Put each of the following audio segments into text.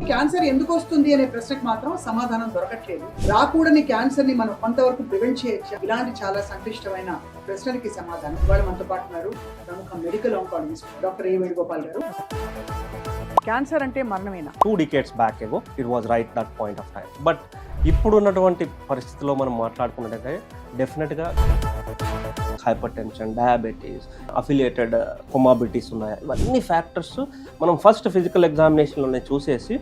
Cancer ఎందుకు వస్తుంది అనే ప్రశ్నకు మాత్రం సమాధానం దొరకట్లేదు. రాకూడని క్యాన్సర్ ని మనం కొంతవరకు ప్రివెంట్ చేయొచ్చు. ఇలాంటి చాలా సంక్లిష్టమైన ప్రశ్నలకి సమాధానం ఇవాళ మనతో పాటు ఉన్నారు ప్రముఖ మెడికల్ ఆంకాలజిస్ట్ డాక్టర్ ఏ వేణుగోపాల్ గారు. క్యాన్సర్ అంటే మరణమేనా? 2 decades back ago it was right that point of time, but ఇప్పుడు ఉన్నటువంటి పరిస్థితిలో మనం మాట్లాడుకున్నట్టయితే డెఫినెట్గా హైపర్ టెన్షన్, డయాబెటీస్, అఫిలియేటెడ్ కొమాబిటీస్ ఉన్నాయి. ఇవన్నీ ఫ్యాక్టర్స్ మనం ఫస్ట్ ఫిజికల్ ఎగ్జామినేషన్లోనే చూసేసి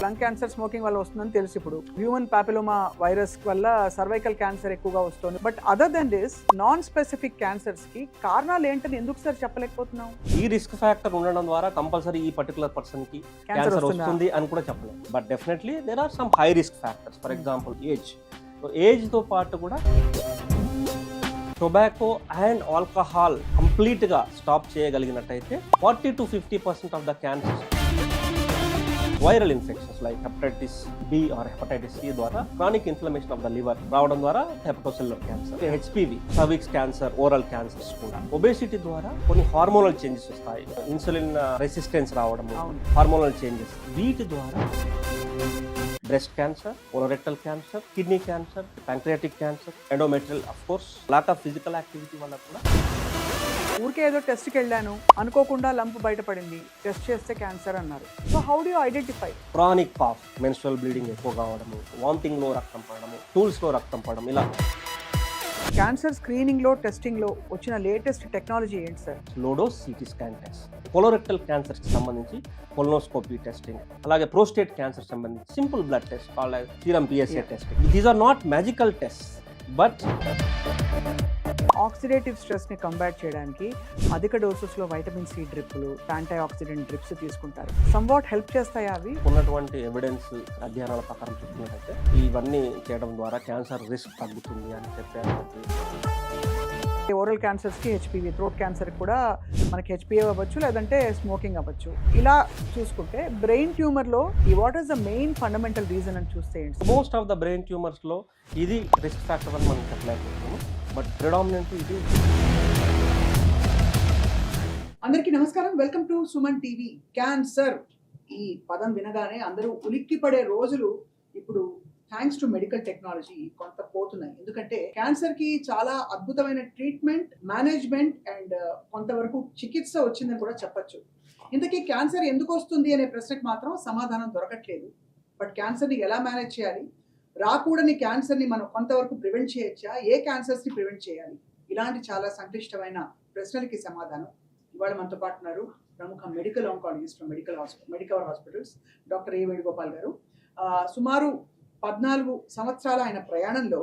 లంగ్ క్యాన్సర్ స్మోకింగ్ వల్ల వస్తుందని తెలుసు. ఇప్పుడు హ్యూమన్ పాపిలోమా వైరస్ వల్ల సర్వైకల్ క్యాన్సర్ ఎక్కువగా వస్తుంది. But other than this non specific cancers కి కారణాలు ఏంటని ఎందుకు సార్ చెప్పలేకపోతున్నాం? ఈ రిస్క్ ఫ్యాక్టర్ ఉండడం ద్వారా కంపల్సరీ ఈ పర్టికులర్ పర్సన్ కి క్యాన్సర్ వస్తుంది అని కూడా చెప్పలేం. But definitely there are some high risk factors. For example age తో పాటు కూడా టొబాకో అండ్ ఆల్కహాల్ కంప్లీట్గా స్టాప్ చేయగలిగినట్టయితే 40 to 50% of the cancer viral infections like hepatitis B or hepatitis C ద్వారా chronic inflammation of the liver రావడం ద్వారా hepatocellular cancer, HPV, cervix cancer, oral cancers కూడా. Obesity ద్వారా కొన్ని హార్మోనల్ చేంజెస్ వస్తాయి, insulin resistance రావడం, హార్మోనల్ చేంజెస్. వీటి ద్వారా breast cancer, colorectal cancer, kidney cancer, pancreatic cancer, endometrial, of course lot of physical activity వల్ల కూడా. ఊరికే ఏదో టెస్ట్కి వెళ్ళాను, అనుకోకుండా లంప్ బయటపడింది, టెస్ట్ చేస్తే క్యాన్సర్ అన్నారు. So how do you identify? Chronic cough, menstrual bleeding ఎక్కువ కావడము, వామిటింగ్ లో రక్తం పడడము, టూల్స్ లో రక్తం పడడం, ఇలా. క్యాన్సర్ స్క్రీనింగ్ లో, టెస్టింగ్ లో వచ్చిన లేటెస్ట్ టెక్నాలజీ ఏంటి sir? Low dose CT scan test, colorectal cancer కి సంబంధించి కొలనోస్కోపీ టెస్టింగ్, అలాగే ప్రోస్టేట్ క్యాన్సర్ సంబంధించి simple blood test called serum PSA testing. These are not magical test, but oxidative stress ని combat చేయడానికి అధిక డోసెస్ లో వైటమిన్ సి డ్రిప్లు, యాంటీ ఆక్సిడెంట్ డ్రిప్స్ తీసుకుంటారు. సమ్వాట్ హెల్ప్ చేస్తాయా అవి? ఉన్నటువంటి ఎవిడెన్స్ అధ్యయనాల ప్రకారం చూసుకున్నట్టయితే ఇవన్నీ చేయడం ద్వారా క్యాన్సర్ రిస్క్ తగ్గుతుంది అని చెప్పారు. ఓరల్ క్యాన్సర్స్ కి హెచ్పివి, థ్రోట్ క్యాన్సర్ కూడా మనకి హెచ్పివి అవ్వచ్చు, లేదంటే స్మోకింగ్ అవ్వచ్చు. ఇలా చూసుకుంటే బ్రెయిన్ ట్యూమర్ లో what is the main fundamental reason అని చూస్తే most of the brain tumours లో ఇది రిస్క్ ఫ్యాక్టర్ అని మనం చెప్పలేకపోతున్నాము, బట్ ప్రిడామినెంట్లీ ఇది. అందరికీ నమస్కారం, welcome to Suman TV. Cancer ఈ పదం వినగానే అందరూ ఉలిక్కి పడే రోజులు ఇప్పుడు థ్యాంక్స్ టు మెడికల్ టెక్నాలజీ కొంత పోతున్నాయి. ఎందుకంటే క్యాన్సర్ కి చాలా అద్భుతమైన ట్రీట్మెంట్, మేనేజ్మెంట్ అండ్ కొంతవరకు చికిత్స వచ్చిందని కూడా చెప్పొచ్చు. ఇంతకీ క్యాన్సర్ ఎందుకు వస్తుంది అనే ప్రశ్నకు మాత్రం సమాధానం దొరకట్లేదు. బట్ క్యాన్సర్ని ఎలా మేనేజ్ చేయాలి, రాకూడని క్యాన్సర్ని మనం కొంతవరకు ప్రివెంట్ చేయొచ్చా, ఏ క్యాన్సర్స్ని ప్రివెంట్ చేయాలి, ఇలాంటి చాలా సంక్లిష్టమైన ప్రశ్నలకి సమాధానం ఇవాళ మనతో పాటు ఉన్నారు ప్రముఖ medical oncologist medical hospitals doctor ఏ వేణుగోపాల్ గారు. సుమారు 14 సంవత్సరాల ఆయన ప్రయాణంలో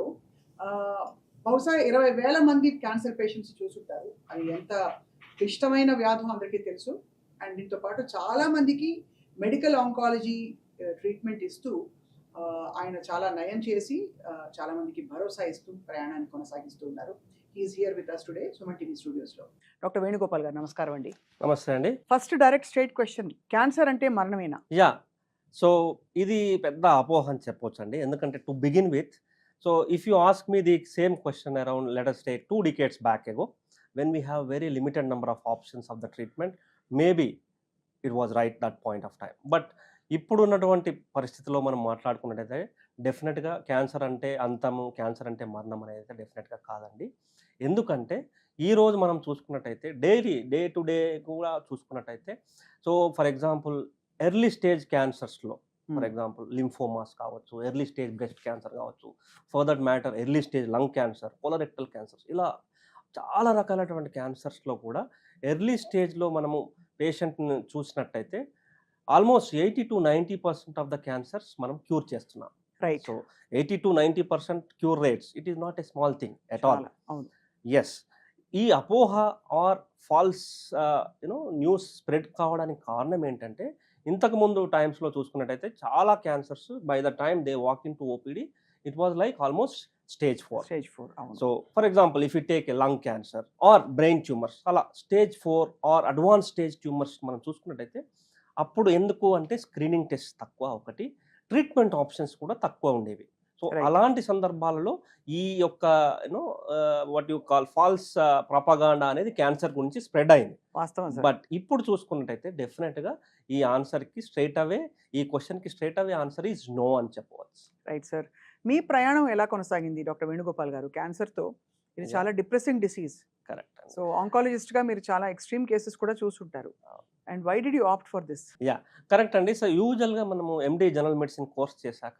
బహుశా 20,000 మంది క్యాన్సర్ పేషెంట్స్ చూసుంటారు. అది ఎంత క్లిష్టమైన వ్యాధం అందరికీ తెలుసు. అండ్ దీంతో పాటు చాలా మందికి మెడికల్ ఆంకాలజీ ట్రీట్మెంట్ ఇస్తూ ఆయన చాలా నయం చేసి చాలా మందికి భరోసా ఇస్తూ ప్రయాణాన్ని కొనసాగిస్తూ ఉన్నారు. Is here with us today Suman TV studios లో. డాక్టర్ వేణుగోపాల్ గారు నమస్కారం అండి. నమస్తే అండి. First direct straight question, cancer అంటే మరణమేనా? యా, సో ఇది పెద్ద అపోహ అని చెప్పొచ్చు అండి. ఎందుకంటే to begin with, so if you ask me the same question around let us take 2 decades back ago when we have very limited number of options of the treatment, maybe it was right that point of time. But ఇప్పుడు ఉన్నటువంటి పరిస్థితిలో మనం మాట్లాడుకున్నట్టయితే డెఫినెట్గా cancer అంటే అంతము, cancer అంటే మరణం అనేది అయితే డెఫినెట్గా కాదండి. ఎందుకంటే ఈరోజు మనం చూసుకున్నట్టయితే డే టు డే కూడా చూసుకున్నట్టయితే, so for example early stage క్యాన్సర్స్లో, ఫర్ ఎగ్జాంపుల్ లింఫోమాస్ కావచ్చు, ఎర్లీ స్టేజ్ బ్రెస్ట్ క్యాన్సర్ కావచ్చు, for that matter early stage lung cancer, colorectal cancers, ఇలా చాలా రకాలైనటువంటి క్యాన్సర్స్లో కూడా ఎర్లీ స్టేజ్లో మనము పేషెంట్ని చూసినట్టయితే almost 80 to 90% of the cancers మనం క్యూర్ చేస్తున్నాం. Right. So 80 to 90% cure rates, it is not a small thing at all. Yes, ఈ అపోహ ఆర్ ఫాల్స్ న్యూస్ స్ప్రెడ్ కావడానికి కారణం ఏంటంటే, ఇంతకుముందు టైమ్స్లో చూసుకున్నట్టయితే చాలా cancers by the time they walk in to OPD it was like almost stage 4. So for example if you take a lung cancer or brain tumours, అలా stage 4 or advance stage tumours మనం చూసుకున్నట్టయితే అప్పుడు ఎందుకు అంటే screening test తక్కువ, ఒకటి treatment options కూడా తక్కువ ఉండేవి. So Right. అలాంటి సందర్భాలలో ఈ యొక్క you know what you call false propaganda అనేది క్యాన్సర్ గురించి స్ప్రెడ్ అయింది. వాస్తవం సార్. బట్ ఇప్పుడు చూసుకున్నట్టయితే డెఫినెట్‌గా ఈ ఆన్సర్‌కి స్ట్రెయిట్ అవే ఈ క్వెషన్‌కి straight away answer is no అని చెప్పవచ్చు. Right sir. మీ ప్రయాణం ఎలా కొనసాగింది డాక్టర్ వేణుగోపాల్ గారు? క్యాన్సర్‌తో ఇది Yeah. చాలా డిప్రెసింగ్ డిసీజ్. కరెక్ట్ అండి. సో ఆంకాలజిస్ట్‌గా మీరు చాలా ఎక్స్‌ట్రీమ్ కేసెస్ కూడా చూసుంటారు. And why did you opt for this? Correct అండి. సో యూజువల్‌గా మనము ఎండీ జనరల్ మెడిసిన్ కోర్స్ చేశాక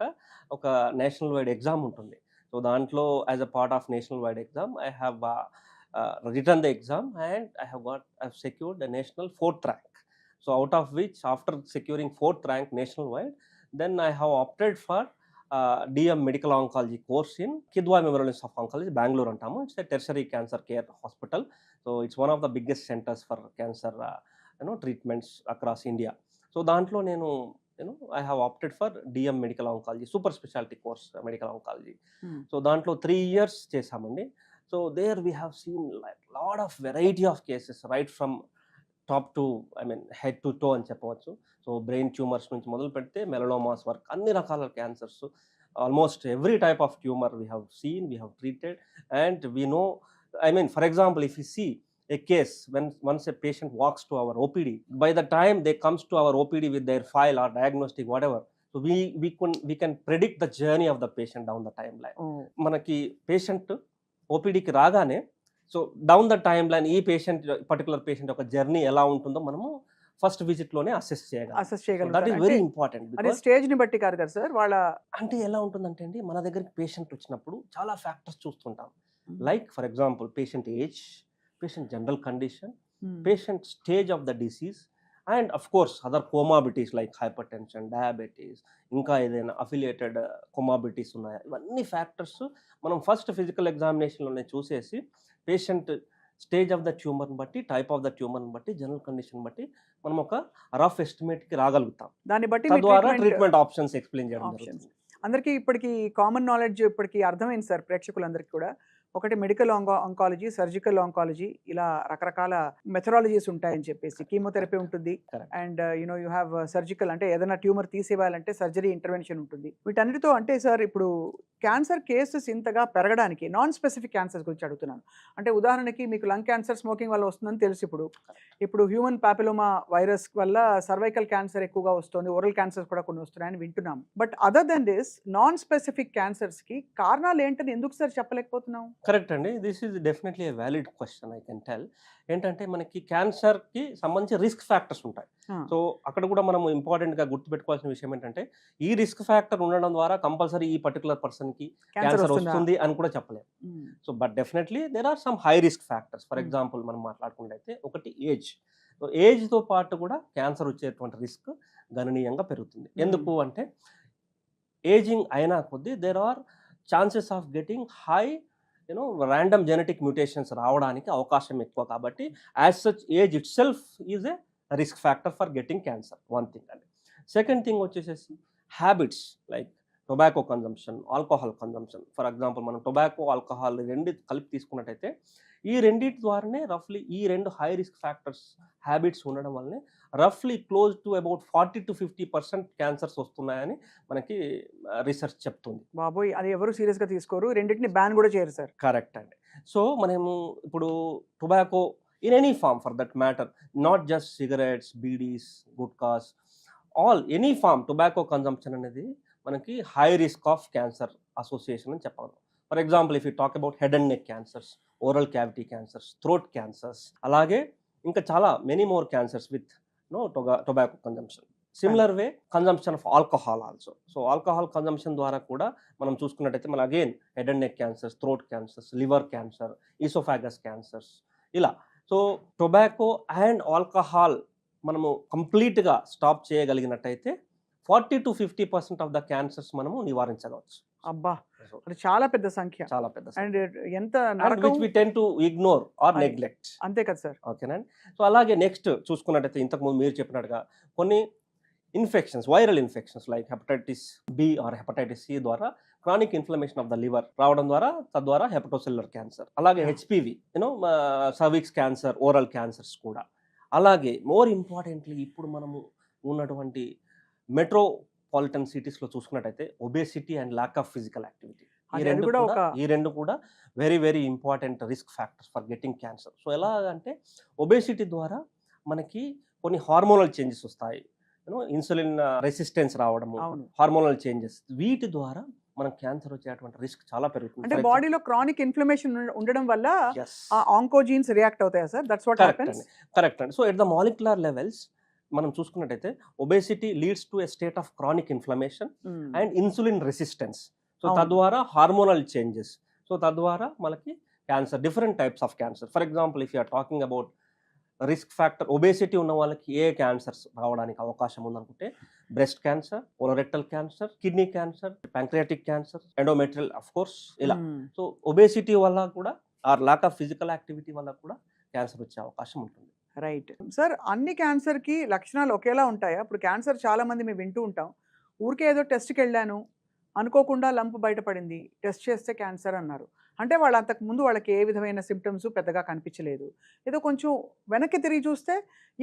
ఒక నేషనల్ వైడ్ ఎగ్జామ్ ఉంటుంది. సో దాంట్లో as a part of national wide exam I have written the exam and I have secured the national 4th rank. So out of which after securing 4th rank national wide then I have opted for DM medical oncology course in Kidwai memorial institute of oncology Bengaluru అంటాము. It's a tertiary cancer care hospital. So it's one of the biggest centres for cancer treatments across India. So దాంట్లో నేను I have opted for DM medical oncology super speciality course medical oncology. So దాంట్లో 3 years చేశామండి. So there we have seen like lot of variety of cases right from top to head to toe అని చెప్పవచ్చు. So brain tumours నుంచి మొదలు పెడితే melanomas వరకు అన్ని రకాల cancers almost every type of tumour we have seen, we have treated and we know for example if you see a case when once a patient walks to our OPD, by the time they comes to our OPD with their file or diagnostic whatever, so we can predict the journey of the patient down the timeline. మనకి patient ఓపీడీకి రాగానే so down the time line ఈ patient particular patient యొక్క journey ఎలా ఉంటుందో మనము first visit లోనే assess చేయగలం. Assess that చేయగలుగుతారు. Is very important. అంటే స్టేజ్ ని బట్టి కాదు కదా సార్ వాళ్ళ అంటే ఎలా ఉంటుందంటే అండి మన దగ్గరికి పేషెంట్ వచ్చినప్పుడు చాలా ఫ్యాక్టర్స్ చూస్తుంటాం. Like for example patient age, patient general condition, patient stage of the disease, and of course other comorbidities like hypertension, diabetes, ఇంకా ఏదైనా అఫిలియేటెడ్ comorbidities ఉన్నాయా, ఇవన్నీ ఫ్యాక్టర్స్ మనం ఫస్ట్ ఫిజికల్ ఎగ్జామినేషన్లోనే చూసేసి పేషెంట్ స్టేజ్ ఆఫ్ ద ట్యూమర్ని బట్టి, type of the ట్యూమర్ని బట్టి, general condition బట్టి మనం ఒక రఫ్ ఎస్టిమేట్కి రాగలుగుతాం. దాన్ని బట్టి మీ తద్వారా treatment ట్రీట్మెంట్ ఆప్షన్స్ ఎక్స్ప్లెయిన్ చేయడం options. జరుగుతుంది. అందరికీ ఇప్పటికి కామన్ నాలెడ్జ్ ఇప్పటికి అర్థమైంది సార్ ప్రేక్షకులందరికీ కూడా. ఒకటి మెడికల్ ఆంకాలజీ, సర్జికల్ ఆంకాలజీ, ఇలా రకరకాల మెథడాలజీస్ ఉంటాయని చెప్పేసి. కీమోథెరపీ ఉంటుంది Correct. And you have surgical, అంటే ఏదైనా ట్యూమర్ తీసేయాలంటే సర్జరీ ఇంటర్వెన్షన్ ఉంటుంది. వీటన్నిటితో అంటే సార్ ఇప్పుడు క్యాన్సర్ కేసెస్ ఇంతగా పెరగడానికి నాన్ స్పెసిఫిక్ క్యాన్సర్స్ గురించి అడుగుతున్నాను. అంటే ఉదాహరణకి మీకు లంగ్ క్యాన్సర్ స్మోకింగ్ వల్ల వస్తుందని తెలుసు. ఇప్పుడు హ్యూమన్ పాపిలోమా వైరస్ వల్ల సర్వైకల్ క్యాన్సర్ ఎక్కువగా వస్తుంది, ఓరల్ క్యాన్సర్స్ కూడా కొన్ని వస్తున్నాయని వింటున్నాం. But other than this non specific cancers కి కారణాలు ఏంటని ఎందుకు సార్ చెప్పలేకపోతున్నాం? కరెక్ట్ అండి. This is definitely a valid question I can tell. ఏంటంటే మనకి క్యాన్సర్కి సంబంధించి రిస్క్ ఫ్యాక్టర్స్ ఉంటాయి. సో అక్కడ కూడా మనం ఇంపార్టెంట్గా గుర్తుపెట్టుకోవాల్సిన విషయం ఏంటంటే ఈ రిస్క్ ఫ్యాక్టర్ ఉండడం ద్వారా కంపల్సరీ ఈ పర్టికులర్ పర్సన్కి క్యాన్సర్ వస్తుంది అని కూడా చెప్పలేము. So but definitely there are some high risk factors. For example మనం మాట్లాడుకుంటే ఒకటి ఏజ్. సో ఏజ్తో పాటు కూడా క్యాన్సర్ వచ్చేటువంటి రిస్క్ గణనీయంగా పెరుగుతుంది. ఎందుకు అంటే ఏజింగ్ అయినా కొద్దీ there are chances of getting high random genetic mutations రావడానికి అవకాశం ఎక్కువ. కాబట్టి as such age it self is a risk factor for getting cancer. One thing అండి. సెకండ్ థింగ్ వచ్చేసేసి habits like tobacco consumption, alcohol consumption. For example మనం tobacco, alcohol రెండు కలిపి తీసుకున్నట్టయితే ఈ రెండింటి ద్వారానే రఫ్లీ ఈ రెండు హై రిస్క్ ఫ్యాక్టర్స్ హ్యాబిట్స్ ఉండడం వల్లనే రఫ్లీ close to about 40 to 50% cancers వస్తున్నాయని మనకి రీసెర్చ్ చెప్తుంది. బాబోయ్, అది ఎవరు సీరియస్గా తీసుకోరు. రెండింటిని బ్యాన్ కూడా చేయరు సార్. కరెక్ట్ అండి. సో మనము ఇప్పుడు tobacco in any form for that matter, not just cigarettes, beedis, gutkas, all any form tobacco consumption అనేది మనకి high risk of cancer association అని చెప్పగలం. For example if you talk about head and neck cancers, oral cavity cancers, throat cancers, అలాగే ఇంకా చాలా many more cancers with tobacco consumption. Similar way consumption of alcohol also. So alcohol consumption ద్వారా కూడా మనం చూసుకున్నట్టయితే మన again head and neck cancers, throat cancers, liver cancer, oesophagus cancers ఇలా. So tobacco and alcohol మనము కంప్లీట్గా స్టాప్ చేయగలిగినట్టయితే 40 to 50% of the cancers మనము నివారించవచ్చు. అబ్బా, అది చాలా పెద్ద సంఖ్య. చాలా పెద్ద అండ్ ఎంత which we tend to ignore or neglect. అంతే కదా సార్. ఓకేనండి. సో అలాగే నెక్స్ట్ చూసుకున్నట్టయితే ఇంతకుముందు మీరు చెప్పినట్టుగా కొన్ని infections, viral infections like hepatitis B or hepatitis C ద్వారా chronic inflammation of the liver రావడం ద్వారా తద్వారా హెపటోసెల్యులర్ క్యాన్సర్, అలాగే HPV cervix cancer, oral cancers కూడా. అలాగే మోర్ ఇంపార్టెంట్లీ ఇప్పుడు మనము ఉన్నటువంటి మెట్రో మెట్రోపాలిటన్ సిటీస్లో చూసుకున్నట్టయితే obesity and lack of physical activity అది కూడా ఒక ఈ రెండు కూడా very very important risk factors for getting cancer. So ఎలా అంటే ఒబేసిటీ ద్వారా మనకి కొన్ని హార్మోనల్ చేంజెస్ వస్తాయి, ఇన్సులిన్ రెసిస్టెన్స్ రావడము, అవును. హార్మోనల్ చేంజెస్, వీటి ద్వారా మనకు క్యాన్సర్ వచ్చేటువంటి రిస్క్ చాలా పెరుగుతుంది. అంటే బాడీలో క్రానిక్ ఇన్ఫ్లమేషన్ ఉండడం వల్ల Yes. ఆ ఆంకోజీన్స్ రియాక్ట్ అవుతాయా sir? That's what correct happens. అండి, కరెక్ట్ అండి. So at the molecular levels మనం చూసుకున్నట్టయితే obesity leads to a state of chronic inflammation and insulin resistance. So అవును. తద్వారా హార్మోనల్ చేంజెస్, సో తద్వారా మనకి cancer, different types of cancer. For example if you're talking about risk factor, obesity ఉన్న వాళ్ళకి ఏ క్యాన్సర్స్ రావడానికి అవకాశం ఉందనుకుంటే breast cancer, colorectal cancer, kidney cancer, pancreatic cancer, endometrial of course ఇలా. సో ఒబేసిటీ వల్ల కూడా or lack of physical activity వల్ల కూడా క్యాన్సర్ వచ్చే అవకాశం ఉంటుంది. Right sir. అన్ని క్యాన్సర్కి లక్షణాలు ఒకేలా ఉంటాయా? ఇప్పుడు క్యాన్సర్ చాలా మంది మేము వింటూ ఉంటాం, ఊరికే ఏదో టెస్ట్కి వెళ్ళాను, అనుకోకుండా లంప్ బయటపడింది, టెస్ట్ చేస్తే క్యాన్సర్ అన్నారు. అంటే వాళ్ళు అంతకు ముందు వాళ్ళకి ఏ విధమైన సిమ్టమ్స్ పెద్దగా కనిపించలేదు, ఏదో కొంచెం వెనక్కి తిరిగి చూస్తే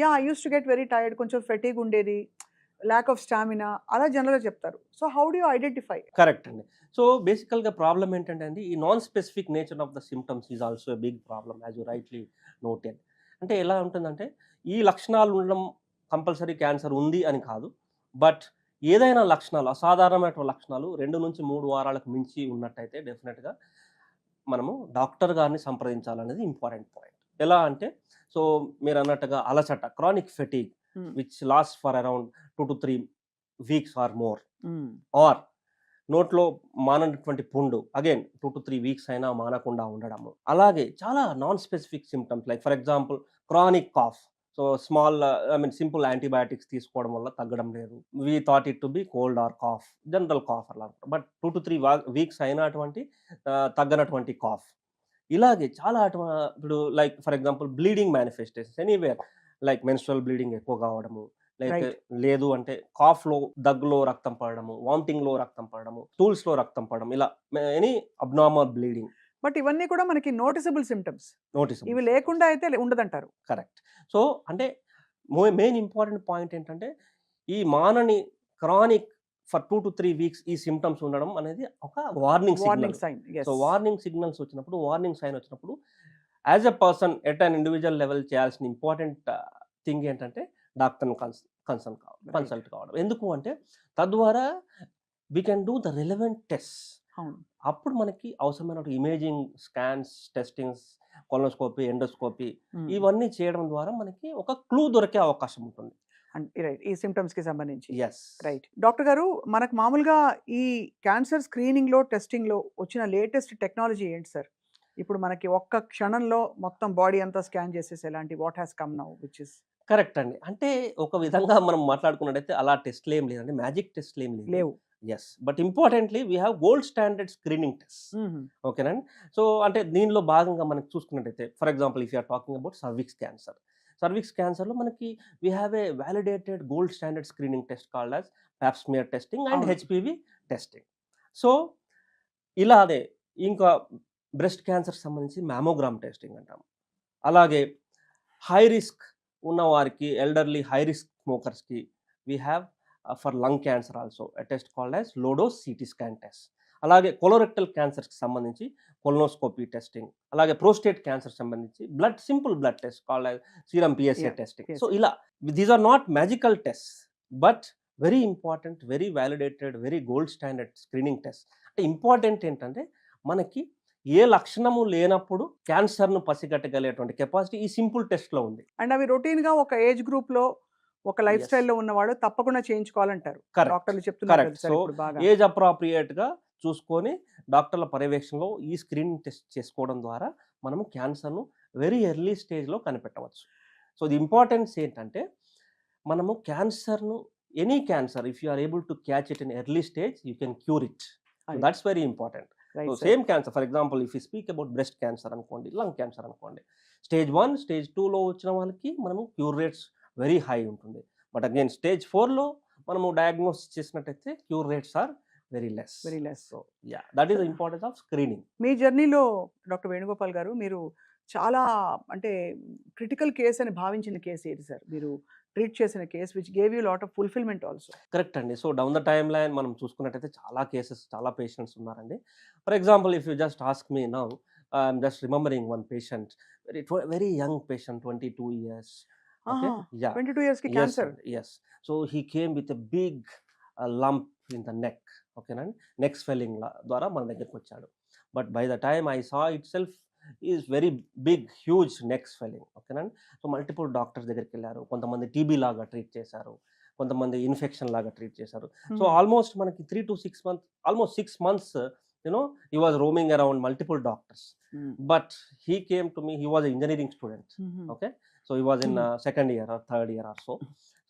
yeah I use to get very tired, కొంచెం ఫెటీగ్ ఉండేది, ల్యాక్ ఆఫ్ స్టామినా, అలా జనరల్గా చెప్తారు. So how do you identify? Correct అండి. సో బేసికల్గా ప్రాబ్లం ఏంటంటే అండి, ఈ non specific nature of the symptoms is also a big problem, as you rightly noted. అంటే ఎలా ఉంటుందంటే ఈ లక్షణాలు ఉండడం కంపల్సరీ క్యాన్సర్ ఉంది అని కాదు, బట్ ఏదైనా లక్షణాలు, అసాధారణమైన లక్షణాలు 2 నుంచి 3 వారాలకు మించి ఉన్నట్టయితే డెఫినెట్గా మనము డాక్టర్ గారిని సంప్రదించాలనేది ఇంపార్టెంట్ పాయింట్. ఎలా అంటే, సో మీరు అన్నట్టుగా అలసట, chronic fatigue which last for around 2 to 3 weeks or more, or నోట్లో మానటువంటి పుండు అగైన్ 2 to 3 వీక్స్ అయినా మానకుండా ఉండడము. అలాగే చాలా non specific symptoms like for example chronic cough, so small simple antibiotics తీసుకోవడం వల్ల తగ్గడం లేదు, we thought it to be cold or cough, general cough అలా, బట్ 2 to 3 వీక్స్ అయినటువంటి తగ్గనటువంటి కాఫ్. ఇలాగే చాలా ఇప్పుడు like for example bleeding manifestations anywhere, like menstrual bleeding ఎక్కువ కావడము, లైక్ Right. లేదు అంటే కాఫ్లో, దగ్గులో రక్తం పడడము, వామిటింగ్లో రక్తం పడడము, స్టూల్స్లో రక్తం పడడం, ఇలా ఎనీ అబ్నార్మల్ బ్లీడింగ్ బట్ ఇవన్నీ కూడా మనకి నోటిసబుల్ సిమ్టమ్స్, నోటీస్. ఇవి లేకుండా అయితే ఉండదంటారు. కరెక్ట్. సో అంటే మెయిన్ ఇంపార్టెంట్ పాయింట్ ఏంటంటే, ఈ మానని క్రానిక్ ఫర్ 2 to 3 వీక్స్ ఈ సిమ్టమ్స్ ఉండడం అనేది ఒక warning warning signal. Sign. So warning signals వచ్చినప్పుడు, వార్నింగ్ సైన్ వచ్చినప్పుడు as a person at an individual level చేయాల్సిన ఇంపార్టెంట్ థింగ్ ఏంటంటే డాక్టర్ని కన్సల్ట్ కావడం. ఎందుకు అంటే తద్వారా we can do the relevant test. అవును. అప్పుడు మనకి అవసరమైన imaging, scans, testings, colonoscopy, endoscopy ఇవన్నీ చేయడం ద్వారా మనకి ఒక క్లూ దొరికే అవకాశం ఉంటుంది. రైట్, ఈ సిమ్టమ్స్ కి సంబంధించి. ఎస్. రైట్ డాక్టర్ గారు, మనకు మామూలుగా ఈ క్యాన్సర్ స్క్రీనింగ్ లో, టెస్టింగ్ లో వచ్చిన లేటెస్ట్ టెక్నాలజీ ఏంటి సార్? ఇప్పుడు మనకి ఒక్క క్షణంలో మొత్తం బాడీ అంతా స్కాన్ చేసేసి ఎలాంటి what has come now which is correct అండి. అంటే ఒక విధంగా మనం మాట్లాడుకున్నట్టయితే అలా టెస్ట్లు ఏం లేదండి, మ్యాజిక్ టెస్ట్లు ఏం లేవు. Yes, but importantly we have gold standard screening test. ఓకేనండి. సో అంటే దీనిలో భాగంగా మనకి చూసుకున్నట్టయితే for example if you're talking about cervix క్యాన్సర్లో మనకి we have a validated gold standard screening test called as pap smear testing and అవును. HPV testing. So ఇలానే ఇంకా బ్రెస్ట్ క్యాన్సర్ సంబంధించి మ్యామోగ్రామ్ టెస్టింగ్ అంటాం. అలాగే హై రిస్క్ ఉన్న వారికి, ఎల్డర్లీ హై రిస్క్ స్మోకర్స్కి we have for lung cancer also a test called as low dose CT scan test. అలాగే కొలోరెక్టల్ క్యాన్సర్కి సంబంధించి కొలనోస్కోపీ టెస్టింగ్, అలాగే ప్రోస్టేట్ క్యాన్సర్ సంబంధించి simple blood test called as serum PSA testing. So ఇలా these are not magical test but very important, very validated, very gold standard screening test. అంటే important ఏంటంటే మనకి ఏ లక్షణము లేనప్పుడు క్యాన్సర్ను పసిగట్టగలిగేటువంటి కెపాసిటీ ఈ సింపుల్ టెస్ట్లో ఉంది. అండ్ అవి రొటీన్ గా ఒక ఏజ్ గ్రూప్ లో, ఒక లైఫ్ Yes. స్టైల్లో ఉన్నవాడు తప్పకుండా చేయించుకోవాలంటారు. Correct. డాక్టర్లు చెప్తున్నారు Correct. కదా సార్ So, ఇప్పుడు బాగా. ఏజ్ అప్రాప్రియేట్గా చూసుకొని డాక్టర్ల పర్యవేక్షణలో ఈ స్క్రీనింగ్ టెస్ట్ చేసుకోవడం ద్వారా మనము క్యాన్సర్ను వెరీ ఎర్లీ స్టేజ్లో కనిపెట్టవచ్చు. సో ది ఇంపార్టెన్స్ ఏంటంటే మనము క్యాన్సర్ను, any cancer if you are able to catch it in early stage you can cure it. Right. That's very important. Right, so sir. Same cancer for example if you speak about breast cancer అనుకోండి, lung cancer అనుకోండి, stage 1, stage 2లో వచ్చిన వాళ్ళకి మనము cure rates very high ఉంటుంది. But again stage 4లో మనము diagnose చేసినట్టయితే cure rates are very less. Very less. So yeah, that is the importance of screening. మీ జర్నీలో డాక్టర్ వేణుగోపాల్ గారు, మీరు చాలా అంటే క్రిటికల్ కేస్ అని భావించిన కేస్ ఏది సార్? మీరు ట్రీట్ చేసిన case which gave you lot of fulfilment also. Correct అండి. So, down the timeline మనం చూసుకున్నట్టయితే చాలా కేసెస్, చాలా పేషెంట్స్ ఉన్నారండి. For example if you just ask me now, I'm just remembering one patient, very young patient, 22 years. Okay. ఆహా! Yeah! 22 ఇయర్స్‌కి Yes, cancer. sir. Yes. So he came with a big lump in the neck. ఓకేనండి. Neck swelling ద్వారా మన దగ్గరికి వచ్చాడు. But by the time I saw it self is very big, huge neck swelling. ఓకేనండి. So multiple doctors దగ్గరికి వెళ్ళారు. కొంతమంది TB లాగా ట్రీట్ చేశారు. కొంతమంది ఇన్ఫెక్షన్ లాగా ట్రీట్ చేశారు. సో ఆల్మోస్ట్ మనకి 3 to 6 months, almost 6 months, he was roaming around multiple doctors. But he came to me, he was an engineering student. Okay. So he was in second year or third year or so.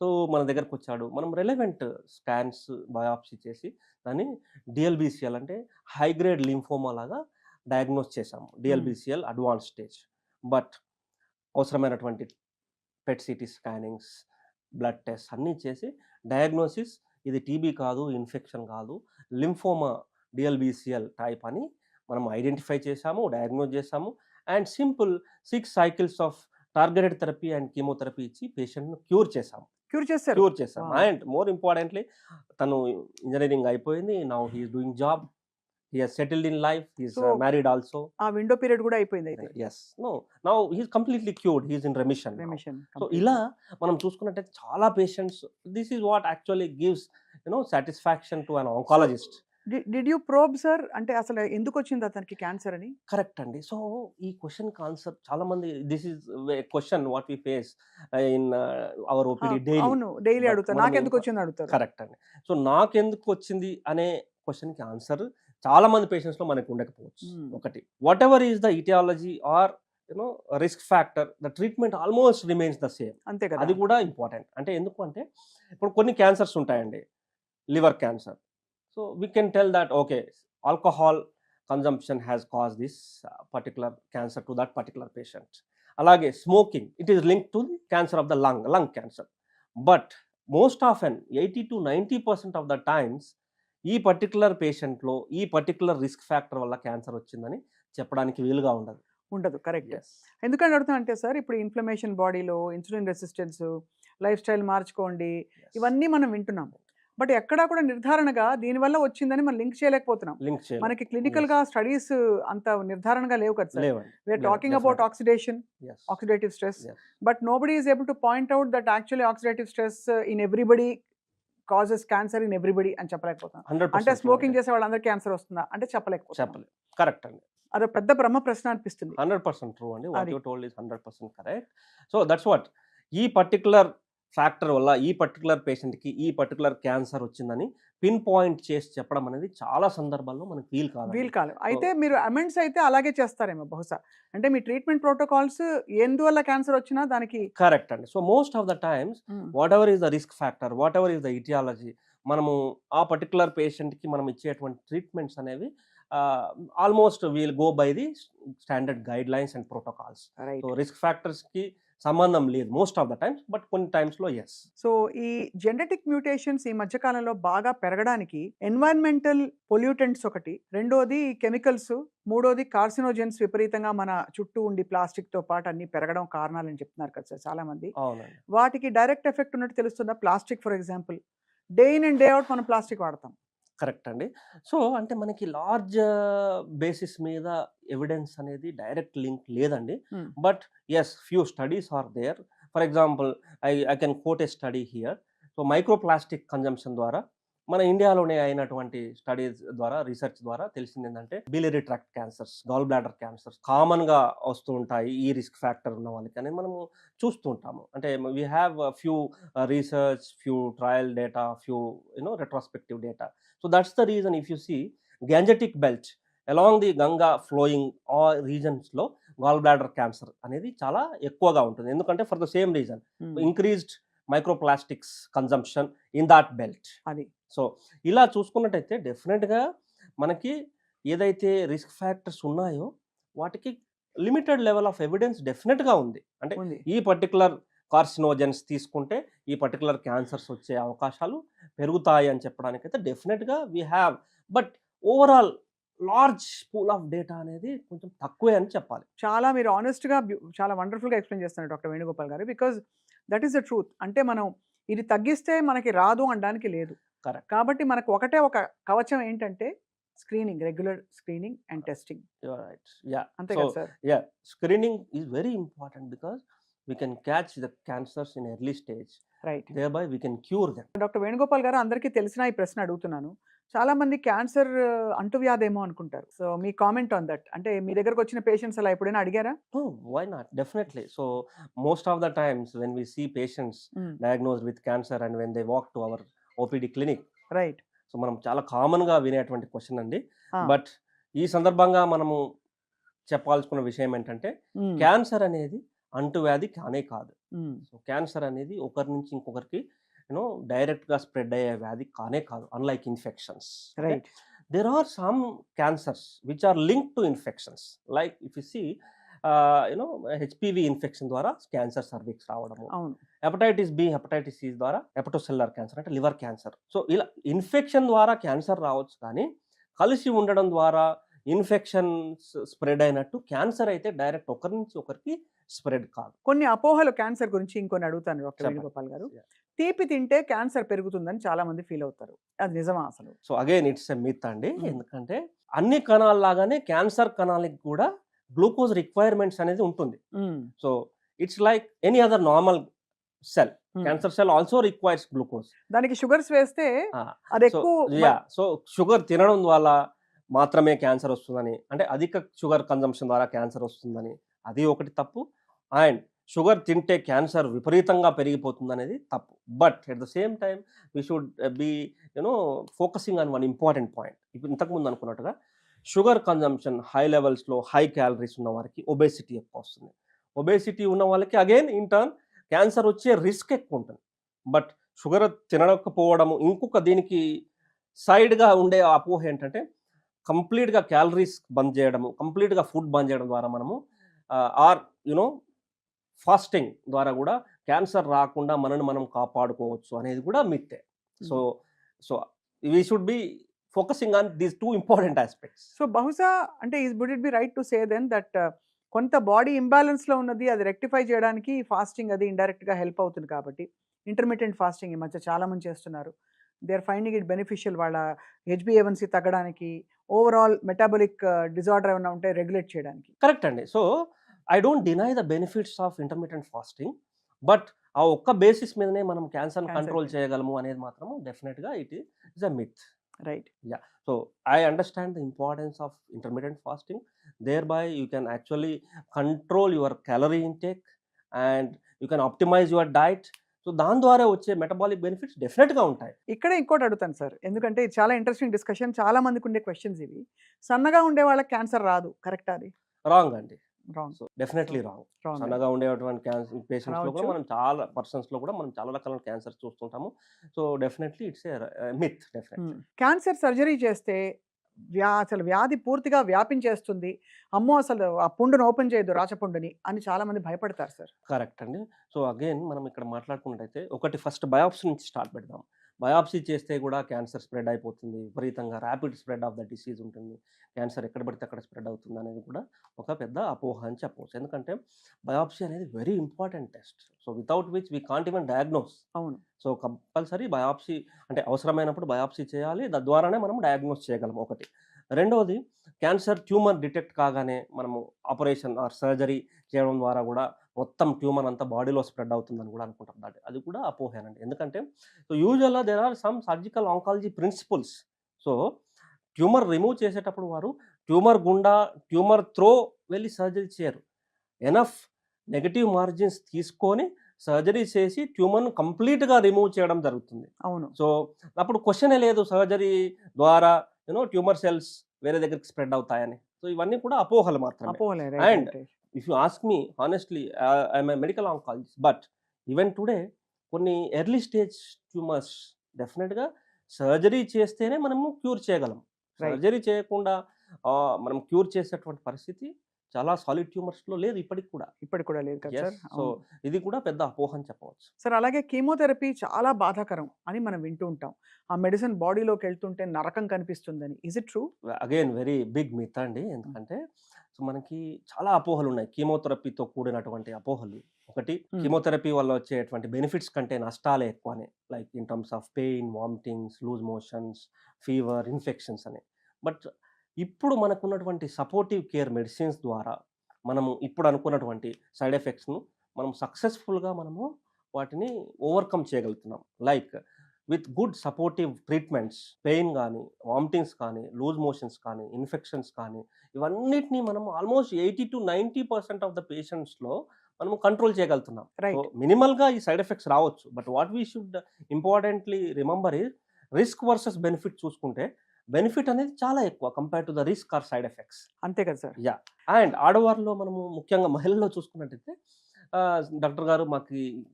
So మన దగ్గరకు వచ్చాడు. మనం relevant scans, biopsy చేసి దాన్ని డిఎల్బిసిఎల్ అంటే high grade lymphoma లాగా diagnose చేశాము. డిఎల్బిసిఎల్ advance stage. But అవసరమైనటువంటి PET CT scannings, blood test అన్నీ చేసి డయాగ్నోసిస్ ఇది టీబీ కాదు, ఇన్ఫెక్షన్ కాదు, లింఫోమా డిఎల్బిసిఎల్ టైప్ అని మనం ఐడెంటిఫై చేశాము, డయాగ్నోస్ చేశాము. And simple 6 cycles of targeted therapy and chemotherapy ఇచ్చి పేషెంట్ను క్యూర్ చేశాము. క్యూర్ చేశారు. క్యూర్ చేశాం. Wow. అండ్ మోర్ ఇంపార్టెంట్లీ తను ఇంజనీరింగ్ అయిపోయింది. Now he is doing job. He has settled in life. He is So, married also. ఆ window period కూడా అయిపోయింది అయితే. Yes. Now he is completely cured. He is in remission. Remission. So ఇలా మనం చూసుకున్నట్టయితే చాలా patients, this is what actually gives satisfaction to an oncologist. Did you probe sir? అంటే అసలు ఎందుకు వచ్చింది అతనికి క్యాన్సర్ అని? కరెక్ట్ అండి. సో ఈ క్వశ్చన్‌కి ఆన్సర్ చాలా మంది, this is question what we face in our OPD daily. అవును, డైలీ But అడుగుతారు. మనం నాకెందుకు వచ్చింది అడుగుతారు. కరెక్ట్ అండి. సో నాకెందుకు వచ్చింది అనే క్వశ్చన్‌కి ఆన్సర్ చాలా మంది పేషెంట్స్‌లో మనకు ఉండకపోవచ్చు. ఒకటి, whatever is the aetiology or risk factor, the treatment almost remains the same. అంతే కదా. అది కూడా ఇంపార్టెంట్. అంటే ఎందుకు అంటే ఇప్పుడు కొన్ని క్యాన్సర్స్ ఉంటాయండి. Liver cancer. So we can tell that okay, alcohol consumption has cause this particular cancer to that particular patient. అలాగే smoking, it is link to the cancer of the lung cancer. But most often 80 to 90% of the times ఈ particular పేషెంట్లో ఈ particular risk factor వల్ల cancer వచ్చిందని చెప్పడానికి వీలుగా ఉండదు. ఉండదు. కరెక్ట్. Yes. ఎందుకని అడుగుతున్నా అంటే సార్, ఇప్పుడు ఇన్ఫ్లమేషన్ బాడీలో, ఇన్సులిన్ రెసిస్టెన్స్, లైఫ్ స్టైల్ మార్చుకోండి, Yes. ఇవన్నీ మనం వింటున్నాం. బట్ ఎక్కడా కూడా నిర్ధారణగా దీనివల్ల వచ్చిందని మనం లింక్ చేయలేకపోతున్నాం. లింక్ చేయాలి. మనకి క్లినికల్ గా స్టడీస్ అంత నిర్ధారణగా లేవు కదా సార్. లేవండి. We're talking about oxidation, Yes. Oxidative stress, Yes. But nobody is able to point out that actually oxidative stress in everybody causes cancer in everybody అని చెప్పలేకపోతున్నాం. 100% అంటే స్మోకింగ్ చేసే వాళ్ళందరికీ క్యాన్సర్ వస్తుందా అంటే చెప్పలేకపోతున్నాం. చెప్పలేదు. కరెక్ట్ అండి. అదో పెద్ద బ్రహ్మ ప్రశ్న అనిపిస్తుంది. 100% ట్రూ అండి. వాట్ అది. You told is 100% correct. So that's what, ఈ పర్టికులర్ ఫ్యాక్టర్ వల్ల ఈ పర్టికులర్ పేషెంట్కి ఈ పర్టికులర్ క్యాన్సర్ వచ్చిందని పిన్ పాయింట్ చేసి చెప్పడం అనేది చాలా సందర్భాల్లో మనకి వీలు వీల్ కాదు. కాలం అయితే మీరు అమెండ్స్ అయితే అలాగే చేస్తారేమో బహుశా. అంటే మీ ట్రీట్మెంట్ ప్రోటోకాల్స్ ఎందువల్ల క్యాన్సర్ వచ్చినా దానికి కరెక్ట్ అండి. So most of the times whatever is the risk factor, whatever is the aetiology, మనము ఆ పర్టికులర్ పేషెంట్కి మనం ఇచ్చేటువంటి ట్రీట్మెంట్స్ అనేవి almost we'll go by the standard guidelines and protocols. Right. So risk ఫ్యాక్టర్స్కి సంబంధం లేదు most of the times, but కొన్ని టైమ్స్లో ఎస్. సో ఈ జెనెటిక్ మ్యూటేషన్స్ ఈ మధ్య కాలంలో బాగా పెరగడానికి ఎన్వైరన్మెంటల్ పొల్యూటెంట్స్ ఒకటి, రెండోది కెమికల్స్, మూడోది కార్సినోజెన్స్ విపరీతంగా మన చుట్టూ ఉండి ప్లాస్టిక్ తో పాటు అన్ని పెరగడం కారణాలని చెప్తున్నారు కదా సార్ చాలా మంది. అవునండి. వాటికి డైరెక్ట్ ఎఫెక్ట్ ఉన్నట్టు తెలుస్తుందా? Plastic for example, day in and day out మనం ప్లాస్టిక్ వాడతాం. కరెక్ట్ అండి. సో అంటే మనకి లార్జ్ బేసిస్ మీద ఎవిడెన్స్ అనేది డైరెక్ట్ లింక్ లేదండి. But yes, few studies are there. For example I can quote a study here. So microplastic consumption ద్వారా మన ఇండియాలోనే అయినటువంటి స్టడీస్ ద్వారా, రీసెర్చ్ ద్వారా తెలిసింది ఏంటంటే biliary tract cancers, gall bladder cancers కామన్గా వస్తూ ఉంటాయి ఈ రిస్క్ ఫ్యాక్టర్ ఉన్న వాళ్ళకి అనేది మనము చూస్తూ ఉంటాము. అంటే we have few research, few trial data, few retrospective data. So that's the reason if you see Gangetic belt along the Ganga flowing ఆ రీజన్స్లో గాల్ బ్లాడర్ క్యాన్సర్ అనేది చాలా ఎక్కువగా ఉంటుంది. ఎందుకంటే for the same reason, increased microplastics consumption in that belt. అది so ఇలా చూసుకున్నట్టయితే డెఫినెట్గా మనకి ఏదైతే రిస్క్ ఫ్యాక్టర్స్ ఉన్నాయో వాటికి లిమిటెడ్ లెవెల్ ఆఫ్ ఎవిడెన్స్ డెఫినెట్గా ఉంది. అంటే ఉంది. ఈ పర్టికులర్ కార్సినోజెన్స్ తీసుకుంటే ఈ పర్టికులర్ క్యాన్సర్స్ వచ్చే అవకాశాలు పెరుగుతాయి అని చెప్పడానికైతే డెఫినెట్గా we have. But overall large pool of data అనేది కొంచెం తక్కువే అని చెప్పాలి. చాలా మీరు ఆనెస్ట్‌గా చాలా వండర్‌ఫుల్‌గా ఎక్స్‌ప్లెయిన్ చేస్తున్నారు డాక్టర్ వేణుగోపాల్ గారు. Because that is the truth. అంటే మనం ఇది తగ్గిస్తే మనకి రాదు అనడానికి లేదు. కరెక్ట్. కాబట్టి మనకు ఒకటే ఒక కవచం ఏంటంటే screening, regular screening and testing. You are right. Yeah! అంతే సో కదా sir? yeah, screening is very important because we can catch the cancers in early stage, right. thereby we can cure them. Doctor Venugopal గారు, అందరికీ తెలిసిన ఈ ప్రశ్న అడుగుతున్నాను. చాలా మంది క్యాన్సర్ అంటువ్యాధేమో అనుకుంటారు. So me comment on that. అంటే మీ దగ్గరకు వచ్చిన పేషెంట్స్ అలా ఎప్పుడైనా అడిగారా? Oh, why not? Definitely. So most of the times when we see patients diagnosed with cancer and when they walk to our OPD clinic, right. So మనం చాలా కామన్గా వినేటువంటి క్వశ్చన్ అండి. బట్ ఈ సందర్భంగా మనము చెప్పాల్సుకున్న విషయం ఏంటంటే క్యాన్సర్ అనేది అంటువ్యాధి కానే కాదు. సో క్యాన్సర్ అనేది ఒకరి నుంచి ఇంకొకరికి డైరెక్ట్గా స్ప్రెడ్ అయ్యే వ్యాధి కానే కాదు, unlike infections. Right. There are some cancers which are linked to infections, like if you see HPV infection ద్వారా క్యాన్సర్ సర్విక్స్ రావడము, అవును. హెపటైటిస్ బి, హెపటైటిస్ సి ద్వారా హెపటోసెల్యులర్ క్యాన్సర్ అంటే లివర్ క్యాన్సర్. సో ఇలా ఇన్ఫెక్షన్ ద్వారా క్యాన్సర్ రావచ్చు, కానీ కలిసి ఉండడం ద్వారా ఇన్ఫెక్షన్స్ స్ప్రెడ్ అయినట్టు క్యాన్సర్ అయితే డైరెక్ట్ ఒకరి నుంచి ఒకరికి స్ప్రెడ్ కాదు. కొన్ని అపోహలు క్యాన్సర్ గురించి ఇంకొన్ని అడుగుతాను డాక్టర్ చెప్పండి. వేణుగోపాల్ గారు. Yeah. తీపి తింటే క్యాన్సర్ పెరుగుతుందని చాలా మంది ఫీల్ అవుతారు. అది నిజమా అసలు? So again it's a myth అండి. Mm. ఎందుకంటే అన్ని కణాల లాగానే క్యాన్సర్ కణాలకి కూడా గ్లూకోజ్ రిక్వైర్మెంట్స్ అనేది ఉంటుంది. So it's like any other normal cell. Cancer cell also requires glucose. దానికి షుగర్స్ వేస్తే అది ఎక్కువ సో షుగర్ తినడం వల్ల మాత్రమే క్యాన్సర్ వస్తుందని, అంటే అధిక షుగర్ కన్జంప్షన్ ద్వారా క్యాన్సర్ వస్తుందని, అది ఒకటి తప్పు. అండ్ షుగర్ తింటే క్యాన్సర్ విపరీతంగా పెరిగిపోతుంది అనేది తప్పు. But at the same time we should be focusing on one important point. ఇప్పుడు ఇంతకుముందు అనుకున్నట్టుగా షుగర్ కన్జంప్షన్ హై లెవెల్స్లో, హై క్యాలరీస్ ఉన్న వారికి ఒబేసిటీ ఎక్కువ వస్తుంది. ఒబేసిటీ ఉన్న వాళ్ళకి అగైన్ ఇన్ టర్న్ క్యాన్సర్ వచ్చే రిస్క్ ఎక్కువ ఉంటుంది. బట్ షుగర్ తినకపోవడము, ఇంకొక దీనికి సైడ్గా ఉండే అపోహ ఏంటంటే కంప్లీట్గా క్యాలరీస్ బంద్ చేయడము, కంప్లీట్గా ఫుడ్ బంద్ చేయడం ద్వారా మనము ఆర్ ఫాస్టింగ్ ద్వారా కూడా క్యాన్సర్ రాకుండా మనని మనం కాపాడుకోవచ్చు అనేది కూడా మిత్తే. So so we should be focusing on these two important aspects. So బహుశా అంటే would it be right to say then that కొంత బాడీ ఇంబ్యాలెన్స్లో ఉన్నది అది రెక్టిఫై చేయడానికి ఫాస్టింగ్ అది ఇండైరెక్ట్గా హెల్ప్ అవుతుంది. కాబట్టి ఇంటర్మీడియట్ ఫాస్టింగ్ ఈ మధ్య చాలా మంది చేస్తున్నారు. They are finding it beneficial. వాళ్ళ HbA1c తగ్గడానికి, ఓవరాల్ మెటాబలిక్ డిజార్డర్ ఏమైనా ఉంటే రెగ్యులేట్ చేయడానికి. కరెక్ట్ అండి. So I don't deny the benefits of intermediate fasting, but ఆ ఒక్క బేసిస్ మీదనే మనం క్యాన్సర్ని కంట్రోల్ చేయగలము అనేది మాత్రము డెఫినెట్గా it is a myth. Right. So I understand the importance of intermittent fasting. Thereby you can actually control your calorie intake and you can optimize your diet. So దాని ద్వారా వచ్చే మెటబాలిక్ బెనిఫిట్స్ డెఫినెట్గా ఉంటాయి. ఇక్కడ ఇంకోటి అడుగుతాను సార్, ఎందుకంటే ఇది చాలా ఇంట్రెస్టింగ్ డిస్కషన్. చాలా మందికి ఉండే క్వశ్చన్స్ ఇవి. సన్నగా ఉండే వాళ్ళకి క్యాన్సర్ రాదు, కరెక్టా? అది రాంగ్ అండి. రాంగ్. So definitely wrong. సన్నగా ఉండేటువంటి క్యాన్సర్ పేషెంట్స్లో కూడా మనం చాలా పర్సన్స్లో కూడా మనం చాలా రకాల క్యాన్సర్ చూస్తుంటాము. So definitely it's a myth. Definitely cancer surgery చేస్తే అసలు వ్యాధి పూర్తిగా వ్యాపించేస్తుంది, అమ్మో అసలు ఆ పుండును ఓపెన్ చేయొద్దు, రాచపుండుని అని చాలా మంది భయపడతారు సార్. కరెక్ట్ అండి. సో అగైన్ మనం ఇక్కడ మాట్లాడుకున్నట్టయితే ఒకటి ఫస్ట్ బయాప్సీ నుంచి స్టార్ట్ పెడదాం. బయాప్సీ చేస్తే కూడా క్యాన్సర్ స్ప్రెడ్ అయిపోతుంది, విపరీతంగా rapid spread of the disease ఉంటుంది, క్యాన్సర్ ఎక్కడ పడితే అక్కడ స్ప్రెడ్ అవుతుంది అనేది కూడా ఒక పెద్ద అపోహ అని చెప్పవచ్చు. ఎందుకంటే బయాప్సీ అనేది very important test. So without which we can't even diagnose. అవును. సో కంపల్సరీ బయాప్సీ అంటే అవసరమైనప్పుడు బయాప్సీ చేయాలి, తద్వారానే మనం డయాగ్నోస్ చేయగలం ఒకటి. రెండవది క్యాన్సర్ ట్యూమర్ డిటెక్ట్ కాగానే మనము ఆపరేషన్ ఆర్ సర్జరీ చేయడం ద్వారా కూడా మొత్తం ట్యూమర్ అంతా బాడీలో స్ప్రెడ్ అవుతుందని కూడా అనుకుంటాం. అది కూడా అపోహేనండి. ఎందుకంటే సో యూజువల్గా there are some surgical oncology principles. So tumour remove చేసేటప్పుడు వారు ట్యూమర్ గుండా ట్యూమర్ త్రో వెళ్ళి సర్జరీ చేయరు. ఎనఫ్ నెగటివ్ మార్జిన్స్ తీసుకొని సర్జరీ చేసి ట్యూమర్ను కంప్లీట్గా రిమూవ్ చేయడం జరుగుతుంది. అవును. సో అప్పుడు క్వశ్చనే లేదు సర్జరీ ద్వారా ట్యూమర్ సెల్స్ వేరే దగ్గరికి స్ప్రెడ్ అవుతాయని. సో ఇవన్నీ కూడా అపోహలు మాత్రమే. అపోహలే. And if you ask me honestly, I'm a medical oncologist, but even today కొన్ని ఎర్లీ స్టేజ్ ట్యూమర్స్ డెఫినెట్గా సర్జరీ చేస్తేనే మనము క్యూర్ చేయగలం. సర్జరీ చేయకుండా మనం క్యూర్ చేసేటువంటి పరిస్థితి చాలా సాలిడ్ ట్యూమర్స్లో లేదు ఇప్పటికి కూడా. ఇప్పటికి కూడా లేదు కదా ఎస్. సార్? సో అవును. ఇది కూడా పెద్ద అపోహ అని చెప్పవచ్చు. సార్ అలాగే కీమోథెరపీ చాలా బాధాకరం అని మనం వింటూ ఉంటాం. ఆ మెడిసిన్ బాడీలోకి వెళ్తుంటే నరకం కనిపిస్తుందని. Is it true? Again very big myth అండి. ఎందుకంటే సో మనకి చాలా అపోహలు ఉన్నాయి కీమోథెరపీతో కూడినటువంటి అపోహలు. ఒకటి, కీమోథెరపీ వల్ల వచ్చేటువంటి బెనిఫిట్స్ కంటే నష్టాలే ఎక్కువని. Like in terms of pain, vomitings, loose motions, fever, infections అని. బట్ ఇప్పుడు మనకున్నటువంటి సపోర్టివ్ కేర్ మెడిసిన్స్ ద్వారా మనము ఇప్పుడు అనుకున్నటువంటి సైడ్ ఎఫెక్ట్స్ను మనం సక్సెస్ఫుల్గా మనము వాటిని ఓవర్కమ్ చేయగలుగుతున్నాం. Like with good supportive treatments pain కానీ, వామిటింగ్స్ కానీ, లూజ్ మోషన్స్ కానీ, ఇన్ఫెక్షన్స్ కానీ, ఇవన్నిటిని మనం ఆల్మోస్ట్ 80-90% ఆఫ్ ద పేషెంట్స్లో మనం కంట్రోల్ చేయగలుగుతున్నాం. So right. మినిమల్గా ఈ సైడ్ ఎఫెక్ట్స్ రావచ్చు. But what we should importantly remember is risk versus benefit చూసుకుంటే బెనిఫిట్ అనేది చాలా ఎక్కువ compare to the risk or side effects. అంతే కదా సార్? యా. అండ్ ఆడవారిలో మనము ముఖ్యంగా మహిళల్లో చూసుకున్నట్టయితే డాక్టర్ గారు మాకు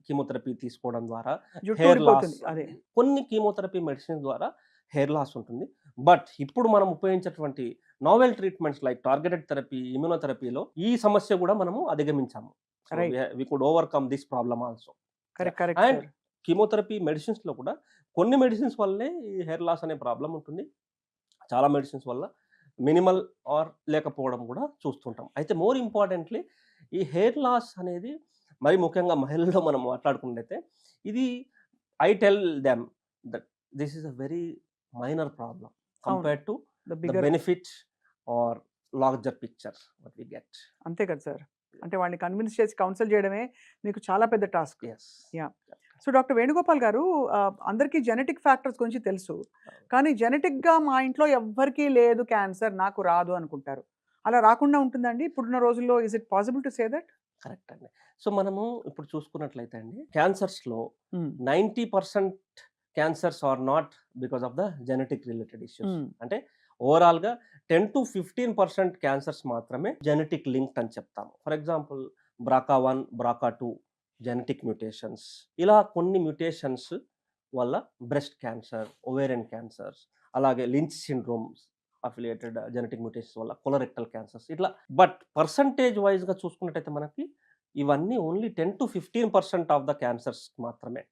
కీమోథెరపీ తీసుకోవడం ద్వారా జుట్టు హెయిర్ లాస్, ఊడిపోతుంది. అదే. కొన్ని కీమోథెరపీ మెడిసిన్స్ ద్వారా హెయిర్ లాస్ ఉంటుంది. బట్ ఇప్పుడు మనం ఉపయోగించేటువంటి novel treatments like targeted therapy, ఇమ్యునోథెరపీలో ఈ సమస్య కూడా మనము అధిగమించాము. Right. We could overcome this problem also. Correct. Correct and sir. Chemotherapy మెడిసిన్స్లో కూడా కొన్ని మెడిసిన్స్ వల్లే ఈ హెయిర్ లాస్ అనే ప్రాబ్లం ఉంటుంది. చాలా మెడిసిన్స్ వల్ల మినిమల్ ఆర్ లేకపోవడం కూడా చూస్తుంటాం. అయితే మోర్ ఇంపార్టెంట్లీ ఈ హెయిర్ లాస్ అనేది మరి ముఖ్యంగా మహిళల్లో మనం మాట్లాడుకున్నట్టయితే ఇది I tell them that this is a very minor problem compared to the the bigger. Benefit or larger picture what we get. అంతే కదా సార్? అంటే వాళ్ళని కన్విన్స్ చేసి కౌన్సిల్ చేయడమే మీకు చాలా పెద్ద task. Yes. Yeah. So doctor Venugopal గారు, అందరికీ జెనెటిక్ ఫ్యాక్టర్స్ గురించి తెలుసు. కానీ జెనెటిక్‌గా మా ఇంట్లో ఎవ్వరికీ లేదు క్యాన్సర్, నాకు రాదు అనుకుంటారు. అలా రాకుండా ఉంటుందండి ఇప్పుడున్న రోజుల్లో? Is it possible to say that? Correct అండి. సో మనము ఇప్పుడు చూసుకున్నట్లయితే అండి క్యాన్సర్స్‌లో hmm. 90% cancers are not because of the genetic related issues. Hmm. అంటే ఓవరాల్‌గా 10-15% క్యాన్సర్స్ మాత్రమే జెనెటిక్ లింక్డ్ అని చెప్తాము. For example BRCA1, BRCA2 genetic mutations. ఇలా కొన్ని మ్యుటేషన్స్ వల్ల బ్రెస్ట్ క్యాన్సర్, ఓవేరియన్ క్యాన్సర్స్, అలాగే Lynch syndromes affiliated genetic mutations వల్ల కొలరెక్టల్ క్యాన్సర్స్ ఇట్లా. బట్ పర్సంటేజ్ వైజ్‌గా చూసుకున్నట్టయితే మనకి ఇవన్నీ ఓన్లీ 10-15% ఆఫ్ ద క్యాన్సర్స్ మాత్రమే.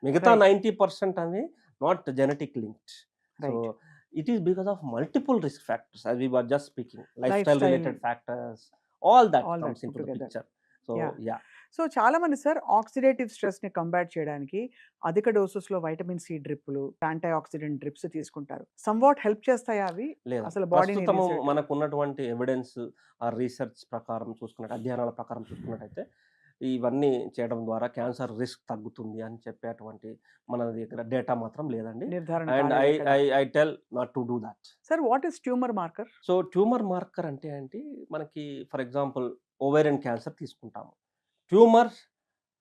మిగతా రైట్. 90% అనేవి not genetic linked. So right. it is because of multiple risk factors as we were just speaking, lifestyle lifestyle. related factors, all that all comes that into put the together. picture. So yeah! yeah. So చాలామంది sir oxidative స్ట్రెస్‌ని combat చేయడానికి అధిక డోసెస్‌లో vitamin C డ్రిప్పులు, anti oxidant drips తీసుకుంటారు. Somewhat help చేస్తాయా అవి? లేదా అసలు బాడీని ప్రస్తుతము రీసెట్? మనకున్నటువంటి ఎవిడెన్స్ ఆ రీసెర్చ్ ప్రకారం చూసుకున్నట్టు అధ్యయనాల ప్రకారం చూసుకున్నట్టయితే ఇవన్నీ చేయడం ద్వారా క్యాన్సర్ రిస్క్ తగ్గుతుంది అని చెప్పేటువంటి మన దగ్గర డేటా మాత్రం లేదండి. నిర్ధారణ అండ్ కాలేదు ఎక్కడ. I tell not to do that. Sir what is tumour marker? So tumour marker అంటే ఏంటి, మనకి ఫర్ ఎగ్జాంపుల్ ఓవేరియన్ క్యాన్సర్ తీసుకుంటాము. ట్యూమర్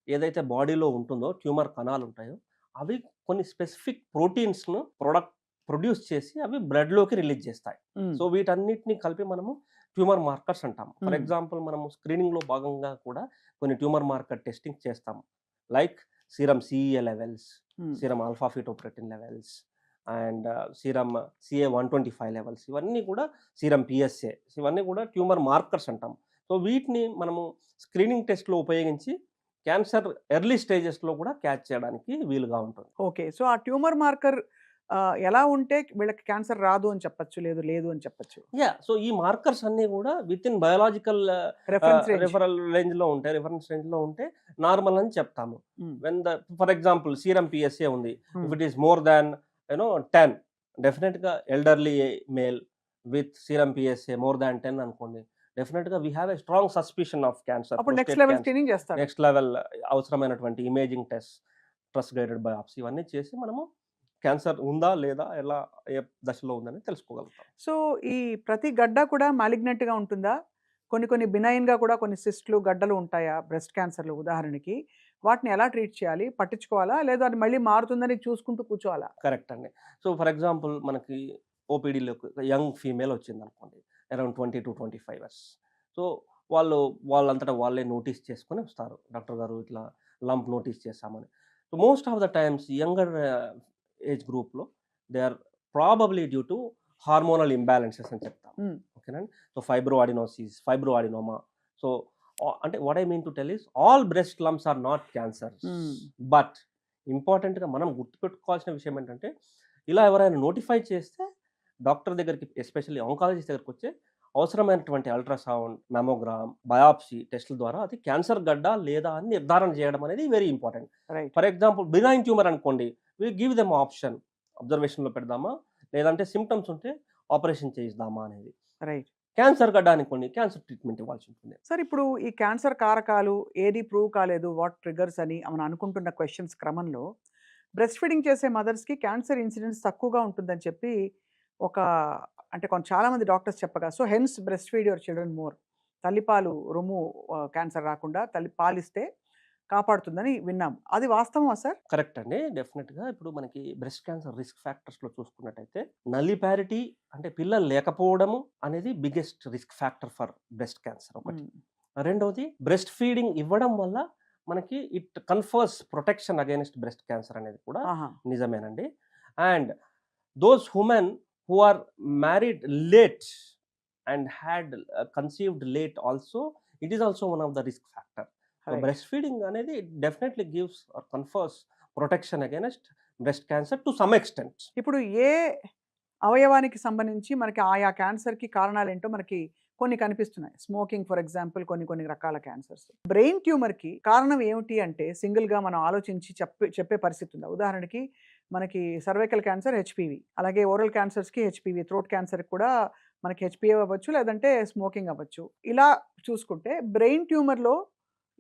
ఏదైతే బాడీలో ఉంటుందో ట్యూమర్ కణాలు ఉంటాయో అవి కొన్ని స్పెసిఫిక్ ప్రోటీన్స్‌ను ప్రొడ్యూస్ చేసి అవి బ్లడ్‌లోకి రిలీజ్ చేస్తాయి. హ్మ్. సో వీటన్నిటిని కలిపి మనము ట్యూమర్ మార్కర్స్ అంటాము. ఫర్ హ్మ్. ఎగ్జాంపుల్ మనము స్క్రీనింగ్‌లో భాగంగా కూడా కొన్ని ట్యూమర్ మార్కర్ టెస్టింగ్ చేస్తాము. లైక్ సీరం CEA లెవెల్స్, హ్మ్. Serum alpha ఫిటోప్రోటీన్ levels and serum CA-125 levels, ఇవన్నీ కూడా సీరం PSA, ఇవన్నీ కూడా ట్యూమర్ మార్కర్స్ అంటాం. సో వీటిని మనము స్క్రీనింగ్ టెస్ట్‌లో ఉపయోగించి క్యాన్సర్ ఎర్లీ స్టేజెస్‌లో కూడా క్యాచ్ చేయడానికి వీలుగా ఉంటుంది. ఓకే. సో ఆ ట్యూమర్ మార్కర్ ఎలా ఉంటే వీళ్ళకి క్యాన్సర్ రాదు అని చెప్పొచ్చు, లేదు అని చెప్పొచ్చు. సో ఈ మార్కర్స్ అన్నీ కూడా within biological reference range. Reference రేంజ్‌లో ఉంటే నార్మల్ అని చెప్తాము. Hmm. When for example serum PSA ఉంది. Hmm. If it is more than 10, డెఫినెట్‌గా elderly male with serum PSA more than 10 అనుకోండి, డెఫినెట్‌గా we have a strong suspicion of cancer. అప్పుడు next level screening చేస్తారు. నెక్స్ట్ లెవెల్ అవసరమైనటువంటి imaging test, trust guided biopsy ఇవన్నీ చేసి మనము క్యాన్సర్ ఉందా లేదా ఎలా ఏ దశలో ఉందని తెలుసుకోగలుగుతాం. సో ఈ ప్రతి గడ్డ కూడా మాలిగ్నెంట్‌గా ఉంటుందా? కొన్ని బినైన్‌గా కూడా కొన్ని సిస్ట్‌లు, గడ్డలు ఉంటాయా? బ్రెస్ట్ క్యాన్సర్‌లు ఉదాహరణకి. వాటిని ఎలా ట్రీట్ చేయాలి? పట్టించుకోవాలా? లేదా అది మళ్ళీ మారుతుందని చూసుకుంటూ కూర్చోవాలా? కరెక్ట్ అండి. సో ఫర్ ఎగ్జాంపుల్ మనకి ఓపీడీలోకి యంగ్ ఫీమేల్ వచ్చిందనుకోండి, అరౌండ్ 20-25 ఇయర్స్. సో వాళ్ళంతటా వాళ్ళే నోటీస్ చేసుకొని వస్తారు. డాక్టర్ గారు ఇట్లా లంప్ నోటీస్ చేశామని. So most of the times younger age గ్రూప్‌లో they are probably due to hormonal imbalances అని చెప్తాం. హ్మ్. ఓకేనండి. So fibroadenosis, fibroadenoma. సో అంటే what I mean to tell is all breast lumps are not cancers. But ఇంపార్టెంట్‌గా మనం గుర్తుపెట్టుకోవాల్సిన విషయం ఏంటంటే, ఇలా ఎవరైనా నోటిఫై చేస్తే డాక్టర్ దగ్గరికి, ఎస్పెషల్లీ ఆంకాలజిస్ట్ దగ్గరికొచ్చి అవసరమైనటువంటి అల్ట్రాసౌండ్, మామోగ్రామ్, బయాప్సీ టెస్టుల ద్వారా అది క్యాన్సర్ గడ్డా లేదా అని నిర్ధారణ చేయడం అనేది very important. Right. For example benign tumour అనుకోండి, వి గివ్ దెమ్ ఆప్షన్, అబ్జర్వేషన్‌లో పెడదామా, లేదంటే సింప్టమ్స్ ఉంటే ఆపరేషన్ చేయిద్దామా అనేది. రైట్. క్యాన్సర్ గడ్డ అనుకోండి, క్యాన్సర్ ట్రీట్మెంట్ ఇవ్వాల్సి ఉంటుంది. సార్ ఇప్పుడు ఈ క్యాన్సర్ కారకాలు ఏది ప్రూవ్ కాలేదు, వాట్ ట్రిగ్గర్స్ అని మనం అనుకుంటున్న క్వశ్చన్స్ క్రమంలో బ్రెస్ట్ ఫీడింగ్ చేసే మదర్స్కి క్యాన్సర్ ఇన్సిడెన్స్ తక్కువగా ఉంటుందని చెప్పి ఒక అంటే చాలా మంది డాక్టర్స్ చెప్పగా, so hence breast feed your children more, తల్లిపాలు రొమ్ము క్యాన్సర్ రాకుండా తల్లి పాలిస్తే కాపాడుతుందని విన్నాం. అది వాస్తవమా సార్? కరెక్ట్ అండి. డెఫినెట్‌గా ఇప్పుడు మనకి బ్రెస్ట్ క్యాన్సర్ రిస్క్ ఫ్యాక్టర్స్‌లో చూసుకున్నట్టయితే నల్లిపారిటీ అంటే పిల్లలు లేకపోవడము అనేది biggest risk factor for breast cancer ఒకటి. రెండోది బ్రెస్ట్ ఫీడింగ్ ఇవ్వడం వల్ల మనకి it confers protection against breast cancer అనేది కూడా నిజమేనండి. And those women who are married late and had conceived late also, it is also one of the risk factor. Breast feeding అనేది definitely gives or confers protection against breast cancer to some extent. ఇప్పుడు ఏ అవయవానికి సంబంధించి మనకి ఆయా క్యాన్సర్కి కారణాలు ఏంటో మనకి కొన్ని కనిపిస్తున్నాయి. స్మోకింగ్ ఫర్ ఎగ్జాంపుల్ కొన్ని రకాల క్యాన్సర్స్. బ్రెయిన్ ట్యూమర్కి కారణం ఏమిటి అంటే సింగిల్గా మనం ఆలోచించి చెప్పే పరిస్థితి ఉందా? ఉదాహరణకి మనకి సర్వైకల్ క్యాన్సర్ హెచ్పివి, అలాగే ఓరల్ క్యాన్సర్స్కి హెచ్పివి, థ్రోట్ క్యాన్సర్ కూడా మనకి హెచ్పివి అవ్వచ్చు, లేదంటే స్మోకింగ్ అవ్వచ్చు. ఇలా చూసుకుంటే బ్రెయిన్ ట్యూమర్లో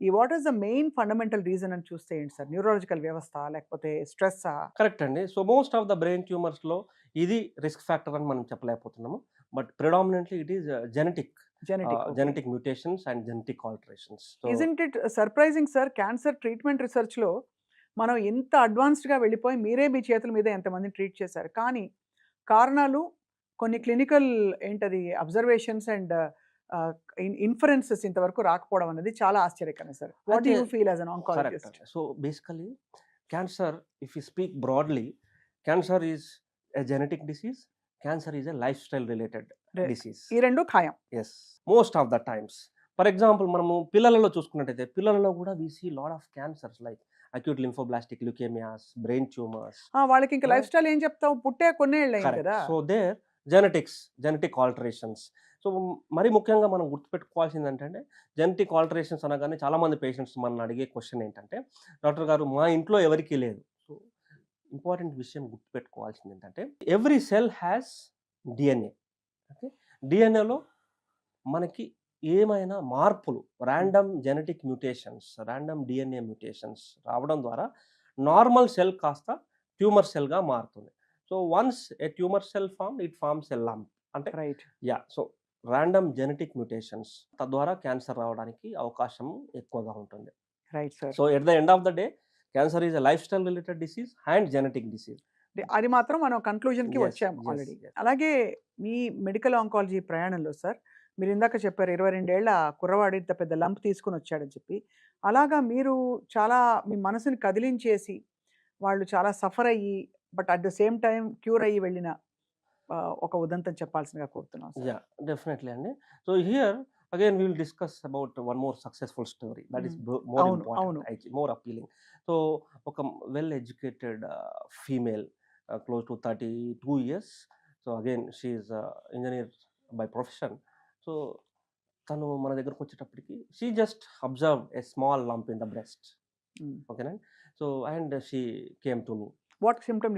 ఈ what is the main fundamental reason అని చూస్తే ఏంటి సార్? న్యూరాలజికల్ వ్యవస్థ లేకపోతే స్ట్రెస్సా? కరెక్ట్ అండి. So most of the brain ట్యూమర్స్‌లో ఇది రిస్క్ ఫ్యాక్టర్ అని మనం చెప్పలేకపోతున్నాము. But predominantly it is genetic mutations and genetic alterations. So isn't it surprising sir, cancer treatment రిసర్చ్‌లో మనం ఎంత అడ్వాన్స్డ్‌గా వెళ్ళిపోయి మీరే మీ చేతుల మీద ఎంతమందిని ట్రీట్ చేశారు. కానీ కారణాలు కొన్ని క్లినికల్ ఏంటది అబ్జర్వేషన్స్ అండ్ ఇన్ఫరెన్సెస్ ఇంతవరకు రాకపోవడం అనేది చాలా ఆశ్చర్యకరం sir. What do you feel as an oncologist? Correct. So basically cancer, if you speak broadly, cancer is a genetic disease, cancer is a lifestyle related disease. ఈ రెండు ఖాయం. Yes, most of the times. For example మనము పిల్లలలో చూసుకున్నట్టయితే పిల్లలలో కూడా we see lot of cancers like acute lymphoblastic leukaemias, brain tumours. వాళ్ళకి ఇంకా లైఫ్ స్టైల్ ఏం చెప్తాం, పుట్టే కొన్నేళ్ళు అయింది కదా. So there genetic alterations. So మరి ముఖ్యంగా మనం గుర్తుపెట్టుకోవాల్సింది ఏంటంటే, జెనెటిక్ ఆల్టరేషన్స్ అనగానే చాలామంది పేషెంట్స్ మనల్ని అడిగే క్వశ్చన్ ఏంటంటే, డాక్టర్ గారు మా ఇంట్లో ఎవరికీ లేదు. సో ఇంపార్టెంట్ విషయం గుర్తుపెట్టుకోవాల్సింది ఏంటంటే, every cell has DNA. Okay, డిఎన్ఏలో మనకి ఏమైనా మార్పులు, random genetic mutations, random DNA mutations రావడం ద్వారా నార్మల్ సెల్ కాస్త ట్యూమర్ సెల్గా మారుతుంది. So once a tumour cell it forms a lump అంటే right. So random genetic mutations తద్వారా క్యాన్సర్ రావడానికి అవకాశం ఎక్కువగా ఉంటుంది. Right sir. So at the end of the day cancer is a lifestyle related disease and genetic disease. అది మాత్రం మనం కన్క్లూజన్కి Yes, వచ్చాము yes, ఆల్రెడీ. yes. అలాగే మీ మెడికల్ ఆంకాలజీ ప్రయాణంలో సార్, మీరు ఇందాక చెప్పారు 22 ఏళ్ల కుర్రవాడు ఇంత పెద్ద లంప్ తీసుకుని వచ్చాడని చెప్పి. అలాగా మీరు చాలా మీ మనసుని కదిలించేసి వాళ్ళు చాలా సఫర్ అయ్యి but at the same time cure అయ్యి వెళ్ళిన ఒక ఉదంతం చెప్పాల్సిందిగా కోరుతున్నాం సార్. Yeah, definitely అండి. So here again we will discuss about one more successful story that is more అవును, important, అవును. more appealing. So ఒక well educated female, close to 32 years. So again she is engineer by profession. So తను మన దగ్గరకు వచ్చేటప్పటికి she just observed a small lump in the breast. ఓకేనా. So and she came to me. What symptom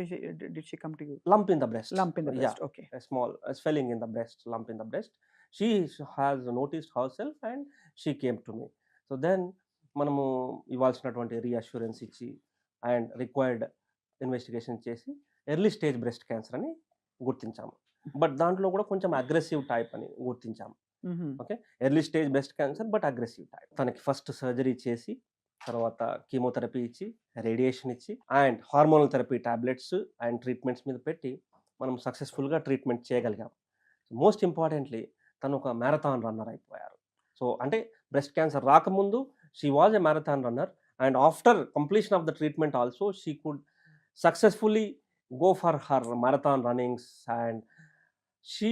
did she come to you? Lump in the breast. Lump in the breast. Yeah, Okay. a small swelling in the breast, lump in the breast. She has noticed herself and she came to me. So then మనము ఇవ్వాల్సినటువంటి reassurance ఇచ్చి and required investigation చేసి early stage breast cancer అని గుర్తించాము. But దాంట్లో కూడా కొంచెం aggressive type అని గుర్తించాము. Okay, early stage breast cancer but aggressive type. తనకి ఫస్ట్ సర్జరీ చేసి తర్వాత కీమోథెరపీ ఇచ్చి, రేడియేషన్ ఇచ్చి and hormonal therapy tablets and treatments మీద పెట్టి మనం సక్సెస్ఫుల్గా ట్రీట్మెంట్ చేయగలిగాం. మోస్ట్ ఇంపార్టెంట్లీ తను ఒక మ్యారథాన్ రన్నర్ అయిపోయారు. సో అంటే బ్రెస్ట్ క్యాన్సర్ రాకముందు she was a marathon runner and after completion of the treatment also she could successfully go for her marathon runnings and she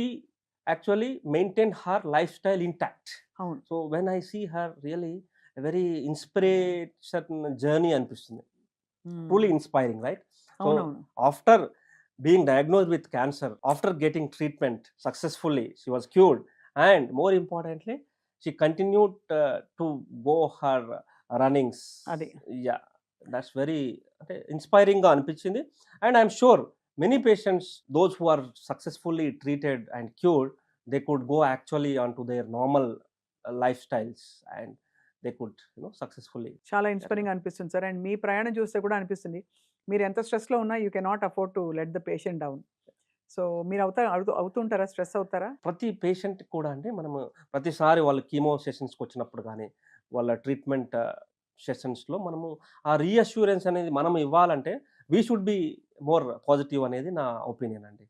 actually maintained her lifestyle intact. అవును. So when I see her, really a very inspiration journey అనిపిస్తుంది. Truly inspiring, right? So అవునవును. after being diagnosed with cancer, after getting treatment successfully, she was cured, and more importantly, she continued to go her runnings. అది. Yeah, that's very inspiring గా అనిపించింది. And I'm sure many patients, those who are successfully treated and cured, they could go actually onto their normal lifestyles, and they could successfully. చాలా inspiring అనిపిస్తుంది sir. And మీ ప్రయాణం చూస్తే కూడా అనిపిస్తుంది. మీరు ఎంత స్ట్రెస్‌లో ఉన్నా you cannot afford to let the patient down. So మీరు అవుతుంటారా? స్ట్రెస్ అవుతారా? ప్రతి పేషెంట్ కూడా అండి మనము ప్రతిసారి వాళ్ళు కీమో సెషన్స్కి వచ్చినప్పుడు కానీ వాళ్ళ ట్రీట్మెంట్ సెషన్స్లో మనము ఆ రీఅష్యూరెన్స్ అనేది మనం ఇవ్వాలంటే we should be more positive అనేది నా ఒపీనియన్ అండి.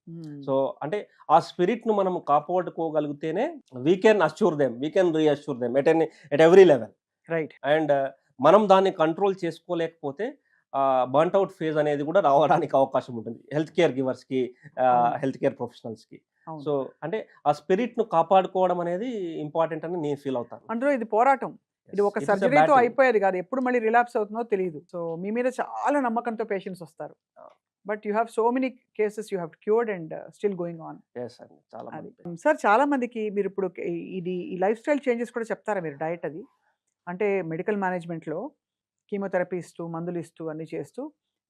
సో అంటే ఆ స్పిరిట్ను మనం కాపాడుకోగలిగితేనే we can assure them, we can reassure them at every level. Right. And మనం దాన్ని కంట్రోల్ చేసుకోలేకపోతే బర్న్ట్ అవుట్ ఫేజ్ అనేది కూడా రావడానికి అవకాశం ఉంటుంది హెల్త్ కేర్ గివర్స్కి, హెల్త్ కేర్ ప్రొఫెషనల్స్కి. అవును. సో అంటే ఆ స్పిరిట్ను కాపాడుకోవడం అనేది ఇంపార్టెంట్ అని నేను ఫీల్ అవుతాను. అందులో ఇది పోరాటం. ఇది ఒక It is a సర్జరీతో battle. అయిపోయేది కాదు. ఎప్పుడు మళ్ళీ రిలాప్స్ అవుతుందో తెలియదు. సో మీ మీద చాలా నమ్మకంతో పేషెంట్స్ వస్తారు. But you have so many cases you have cured and still going on. Yes అండి, చాలా అది. మంది. సార్ చాలా మందికి మీరు ఇప్పుడు ఈ లైఫ్ స్టైల్ చేంజెస్ కూడా చెప్తారా మీరు? డయట్ అది అంటే మెడికల్ మేనేజ్మెంట్లో కీమోథెరపీ ఇస్తూ, మందులు ఇస్తూ అన్నీ చేస్తూ